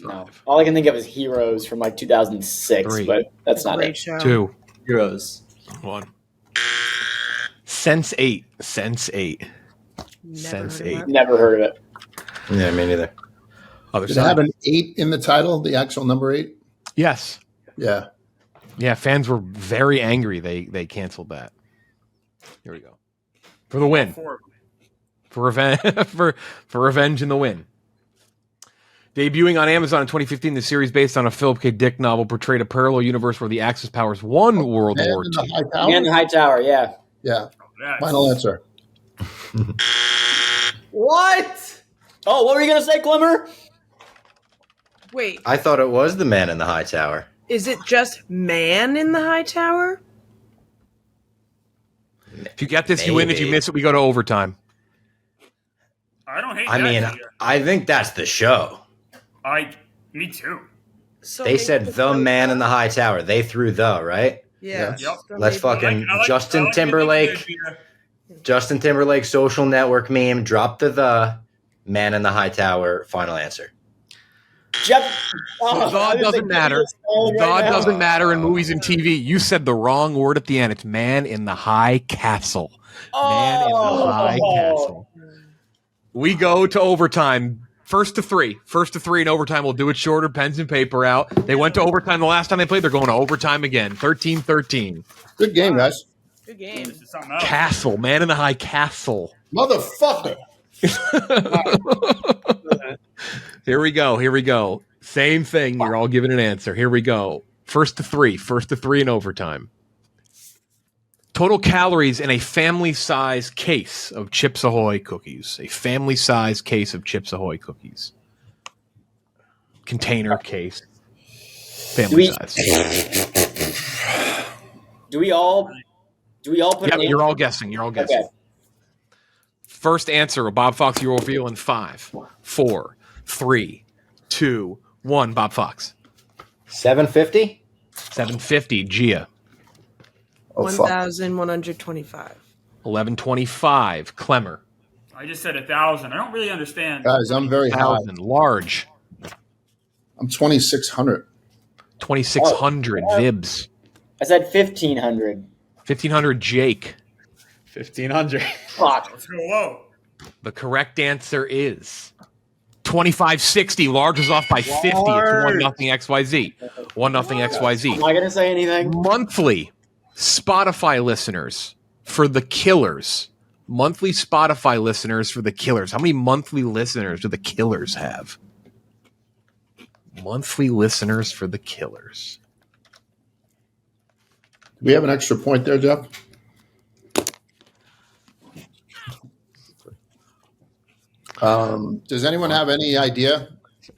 Speaker 2: No. All I can think of is Heroes from like 2006,
Speaker 4: 3.
Speaker 2: but that's not
Speaker 9: Great
Speaker 2: it.
Speaker 9: show.
Speaker 4: 2.
Speaker 8: Heroes.
Speaker 4: 1. Sense8. Sense8. Sense8.
Speaker 2: Never heard of it.
Speaker 7: Yeah, me neither.
Speaker 4: Other
Speaker 6: Did it
Speaker 4: side.
Speaker 6: have an 8 in the title, the actual number 8?
Speaker 4: Yes.
Speaker 6: Yeah.
Speaker 4: Yeah, fans were very angry they canceled that. Here we go. For the win. For revenge for revenge in the win. Debuting on Amazon in 2015, the series based on a Philip K. Dick novel portrayed a parallel universe where the Axis powers won World
Speaker 6: Man
Speaker 4: War
Speaker 6: in
Speaker 4: II.
Speaker 6: the High Tower?
Speaker 2: Man in the High Tower, yeah.
Speaker 6: Yeah. Final answer.
Speaker 2: What? Oh, what were you going to say, Klemmer?
Speaker 9: Wait,
Speaker 7: I thought it was the Man in the High Tower.
Speaker 9: is it just Man in the High Tower?
Speaker 4: If you get this, you win. If you
Speaker 7: Maybe.
Speaker 4: miss it, we go to overtime.
Speaker 3: I don't hate
Speaker 7: I
Speaker 3: that
Speaker 7: mean,
Speaker 3: idea.
Speaker 7: I think that's the show.
Speaker 3: Me too.
Speaker 9: So
Speaker 7: They said the man in the high tower. They threw the, right?
Speaker 9: Yeah.
Speaker 3: Yep.
Speaker 7: Let's fucking
Speaker 3: I like
Speaker 7: Justin
Speaker 3: the
Speaker 7: Timberlake.
Speaker 3: idea.
Speaker 7: Justin Timberlake social network meme. Drop the man in the high tower. Final answer.
Speaker 2: Jeff,
Speaker 4: God doesn't matter. God doesn't matter in movies and TV. You said the wrong word at the end. It's man in the high castle. Man in the high castle. We go to overtime. First to three in overtime. We'll do it shorter. Pens and paper out. They went to overtime the last time they played. They're going to overtime again. 13-13.
Speaker 6: Good game, guys.
Speaker 9: Good game.
Speaker 3: This is something else.
Speaker 4: Castle. Man in the high castle.
Speaker 6: Motherfucker.
Speaker 4: Here we go. Same thing. You're all giving an answer. Here we go. First to three in overtime. Total calories in a family-size case of Chips Ahoy cookies. A family-size case of Chips Ahoy cookies. Container case. Family size.
Speaker 2: Do we all put
Speaker 4: Yep,
Speaker 2: an
Speaker 4: you're all guessing.
Speaker 2: Okay.
Speaker 4: First answer, Bob Fox, you will reveal in 5, 4, 3, 2, 1. Bob Fox.
Speaker 7: 750?
Speaker 4: 750. Gia.
Speaker 9: 1,125.
Speaker 4: 1125. Klemmer.
Speaker 3: I just said 1,000. I don't really understand.
Speaker 6: Guys, I'm very high.
Speaker 4: 1,000. Large.
Speaker 6: I'm 2,600.
Speaker 4: 2,600. Vibbs.
Speaker 2: I said 1,500.
Speaker 4: 1,500. Jake.
Speaker 8: 1,500.
Speaker 2: Fuck.
Speaker 3: Let's go low.
Speaker 4: The correct answer is 2560. Large is off by 50. It's 1-0 XYZ. 1-0 XYZ.
Speaker 2: I'm not gonna say anything.
Speaker 4: Monthly Spotify listeners for the Killers. Monthly Spotify listeners for the Killers. How many monthly listeners do the Killers have? Monthly listeners for the Killers.
Speaker 6: Do we have an extra point there, Jeff? Does anyone have any idea?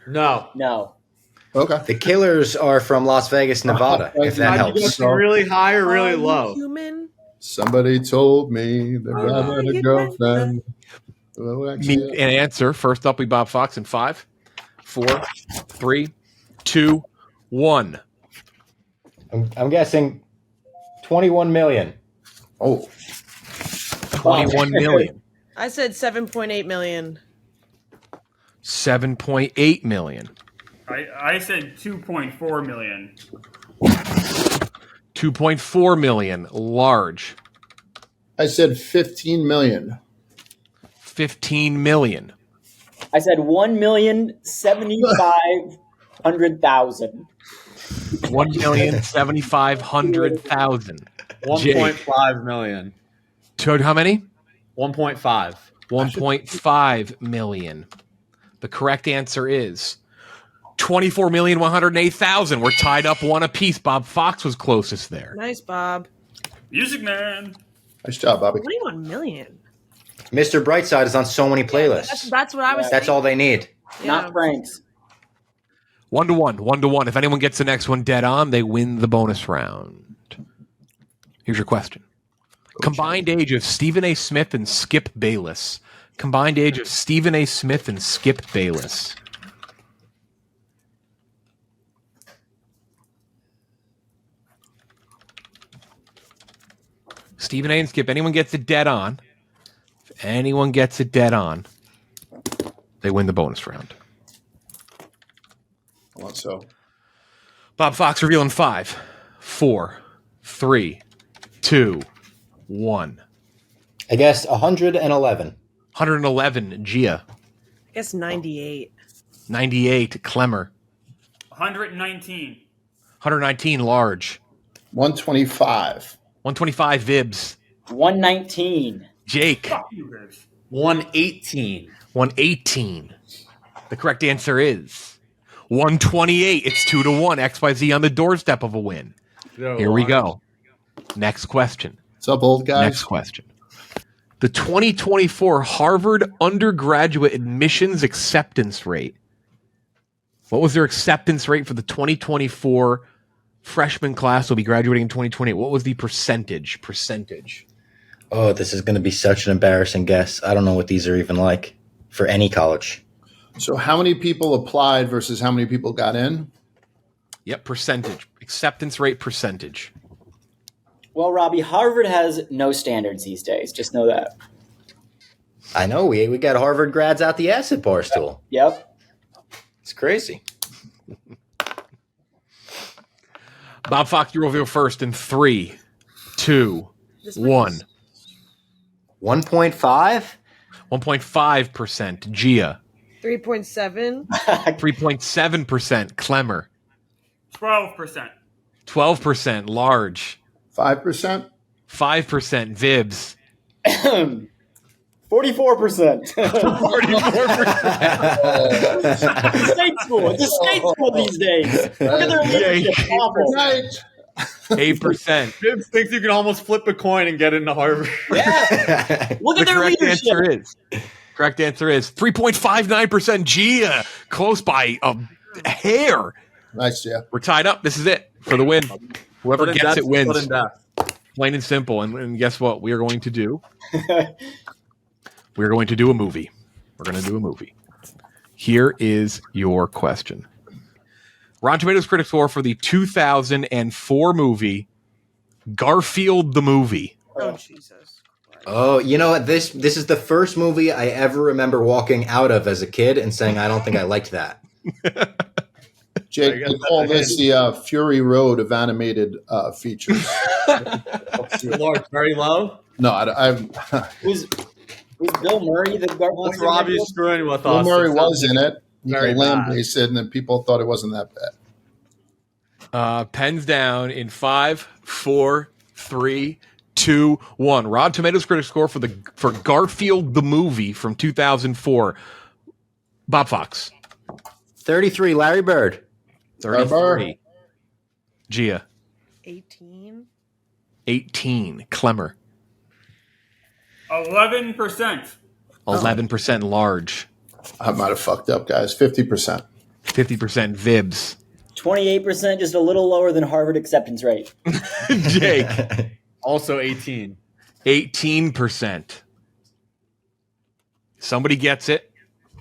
Speaker 8: No.
Speaker 6: Okay.
Speaker 7: The Killers are from Las Vegas, Nevada, if that
Speaker 8: You
Speaker 7: helps.
Speaker 8: go really high or really low?
Speaker 9: Human.
Speaker 6: Somebody told me they're having a girlfriend.
Speaker 4: An answer. First up, we Bob Fox in 5, 4, 3, 2, 1.
Speaker 7: I'm guessing 21 million.
Speaker 6: Oh.
Speaker 4: 21 million.
Speaker 9: I said 7.8 million.
Speaker 4: 7.8 million.
Speaker 3: I said 2.4 million.
Speaker 4: 2.4 million. Large.
Speaker 6: I said 15 million.
Speaker 4: 15 million.
Speaker 2: I said 1,075,000.
Speaker 4: 1,750,000.
Speaker 8: 1.5 million.
Speaker 4: To how many?
Speaker 8: 1.5.
Speaker 4: 1.5 million. The correct answer is 24,108,000. We're tied up one apiece. Bob Fox was closest there.
Speaker 9: Nice, Bob.
Speaker 3: Music Man.
Speaker 6: Nice job, Bobby.
Speaker 9: 21 million.
Speaker 7: Mr. Brightside is on so many playlists.
Speaker 9: That's what I was
Speaker 7: That's all they need.
Speaker 2: Not Frank's.
Speaker 4: 1-1. If anyone gets the next one dead on, they win the bonus round. Here's your question. Combined age of Stephen A. Smith and Skip Bayless. Combined age of Stephen A. Smith and Skip Bayless. Stephen A. and Skip. Anyone gets it dead on. If anyone gets it dead on, they win the bonus round.
Speaker 6: So,
Speaker 4: Bob Fox revealing 5, 4, 3, 2, 1.
Speaker 7: I guess 111.
Speaker 4: 111, Gia.
Speaker 9: I guess 98.
Speaker 4: 98, Klemmer.
Speaker 3: 119.
Speaker 4: 119, Large.
Speaker 6: 125.
Speaker 4: 125, Vibbs.
Speaker 2: 119.
Speaker 4: Jake.
Speaker 3: Fuck you, Vibbs.
Speaker 8: 118.
Speaker 4: 118. The correct answer is 128. It's 2-1. XYZ on the doorstep of a win. Here we go. Next question.
Speaker 6: What's up, old guys?
Speaker 4: Next question. The 2024 Harvard undergraduate admissions acceptance rate. What was their acceptance rate for the 2024 freshman class will be graduating in 2020? What was the percentage?
Speaker 7: Oh, this is going to be such an embarrassing guess. I don't know what these are even like for any college.
Speaker 6: So how many people applied versus how many people got in?
Speaker 4: Yep, percentage. Acceptance rate percentage.
Speaker 2: Well, Robbie, Harvard has no standards these days. Just know that.
Speaker 7: I know. We got Harvard grads out the ass at Barstool.
Speaker 2: Yep.
Speaker 7: It's crazy.
Speaker 4: Bob Fox, you reveal first in 3, 2, 1.
Speaker 7: 1.5?
Speaker 4: 1.5%. Gia.
Speaker 9: 3.7.
Speaker 4: 3.7%. Klemmer.
Speaker 3: 12%.
Speaker 4: 12%. Large.
Speaker 6: 5%.
Speaker 4: 5%. Vibbs.
Speaker 2: 44%.
Speaker 4: 44%.
Speaker 2: It's a state school. It's a state school these days. Look at their leadership. Awful.
Speaker 4: 8%.
Speaker 8: Vibbs thinks you can almost flip a coin and get into Harvard.
Speaker 2: Yeah. Look at
Speaker 4: The
Speaker 2: their
Speaker 4: correct
Speaker 2: leadership.
Speaker 4: correct answer is 3.59%. Gia. Close by a hair.
Speaker 6: Nice, yeah.
Speaker 4: We're tied up. This is it for the win. Whoever
Speaker 8: Sudden
Speaker 4: gets
Speaker 8: death,
Speaker 4: it wins.
Speaker 8: sudden death.
Speaker 4: Plain and simple. And guess what? We are going to do. We're going to do a movie. We're going to do a movie. Here is your question. Rotten Tomatoes critic score for the 2004 movie Garfield the Movie.
Speaker 9: Oh, Jesus.
Speaker 7: Oh, you know what? This is the first movie I ever remember walking out of as a kid and saying, I don't think I liked that.
Speaker 6: Jake, they call this the Fury Road of animated features.
Speaker 8: Lord, very low.
Speaker 6: No, I've
Speaker 2: Was Bill Murray the
Speaker 8: What's Robbie screwing with
Speaker 6: Bill
Speaker 8: us?
Speaker 6: Murray was in it.
Speaker 8: Very
Speaker 6: Lamb
Speaker 8: bad.
Speaker 6: based it, and then people thought it wasn't that bad.
Speaker 4: Pens down in 5, 4, 3, 2, 1. Rotten Tomatoes critic score for Garfield the Movie from 2004. Bob Fox.
Speaker 7: 33, Larry Bird.
Speaker 4: 33. Gia.
Speaker 9: 18.
Speaker 4: 18. Klemmer.
Speaker 3: 11%.
Speaker 4: 11% large.
Speaker 6: I might have fucked up, guys. 50%.
Speaker 4: 50% Vibbs.
Speaker 2: 28%, just a little lower than Harvard acceptance rate.
Speaker 4: Jake.
Speaker 8: Also 18.
Speaker 4: 18%. Somebody gets it,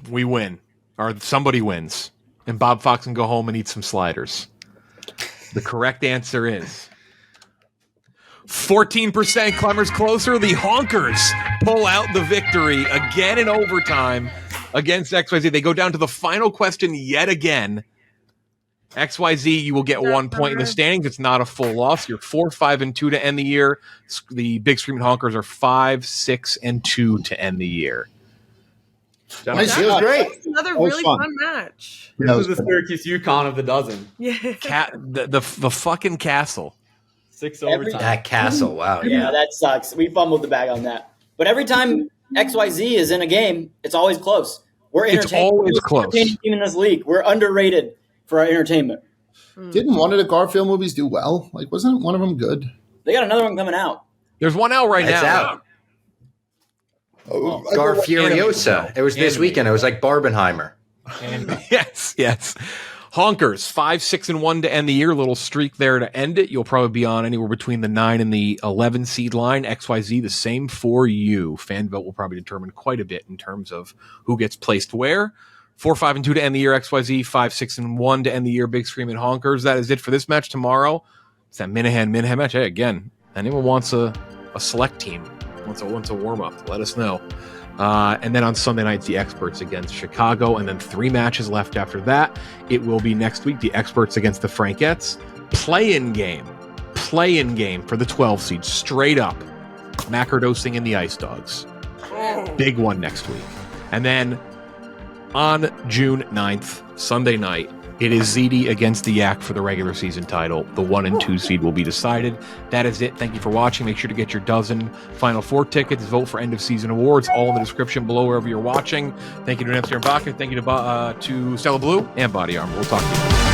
Speaker 4: we win. Or somebody wins. And Bob Fox can go home and eat some sliders. The correct answer is 14%. Klemmer's closer. The Honkers pull out the victory again in overtime against XYZ. They go down to the final question yet again. XYZ, you will get 1 point in the standings. It's not a full loss. You're 4, 5, and 2 to end the year. The big Screamin Honkers are 5, 6, and 2 to end the year.
Speaker 6: Nice,
Speaker 7: It was great.
Speaker 9: That's another
Speaker 6: That was
Speaker 9: really
Speaker 6: fun.
Speaker 9: fun match.
Speaker 8: This is the Syracuse UConn of the dozen.
Speaker 9: Yeah.
Speaker 4: The fucking castle.
Speaker 8: 6
Speaker 2: Every-
Speaker 8: overtime.
Speaker 7: That castle, wow,
Speaker 2: Yeah,
Speaker 7: yeah.
Speaker 2: that sucks. We fumbled the bag on that. But every time XYZ is in a game, it's always close. We're
Speaker 4: It's
Speaker 2: entertaining.
Speaker 4: always
Speaker 2: We're
Speaker 4: close.
Speaker 2: entertaining team in this league. We're underrated for our entertainment.
Speaker 6: Didn't one of the Garfield movies do well? Like, wasn't one of them good?
Speaker 2: They got another one coming out.
Speaker 4: There's one out right
Speaker 7: It's
Speaker 4: now.
Speaker 7: out. Gar Furiosa. It was this weekend. It was like Barbenheimer.
Speaker 4: Yes. Honkers 5, 6, and 1 to end the year. Little streak there to end it. You'll probably be on anywhere between the 9 and the 11 seed line. XYZ the same for you. Fan vote will probably determine quite a bit in terms of who gets placed where. 4, 5, and 2 to end the year. XYZ 5, 6, and 1 to end the year. Big Screamin Honkers. That is it for this match tomorrow. It's that Minahan match. Hey, again, anyone wants a select team, wants a warm up, let us know. And then on Sunday night, the Experts against Chicago, and then 3 matches left after that. It will be next week, the Experts against the Frankettes. Play-in game for the 12 seed, straight up. Macrodosing and the Ice Dogs. Big one next week. And then on June 9th, Sunday night, it is ZD against the Yak for the regular season title. The 1 and 2 seed will be decided. That is it. Thank you for watching. Make sure to get your dozen Final Four tickets. Vote for end of season awards. All in the description below wherever you're watching. Thank you to MC and Baca. Thank you to Stella Blue and Body Armor. We'll talk to you.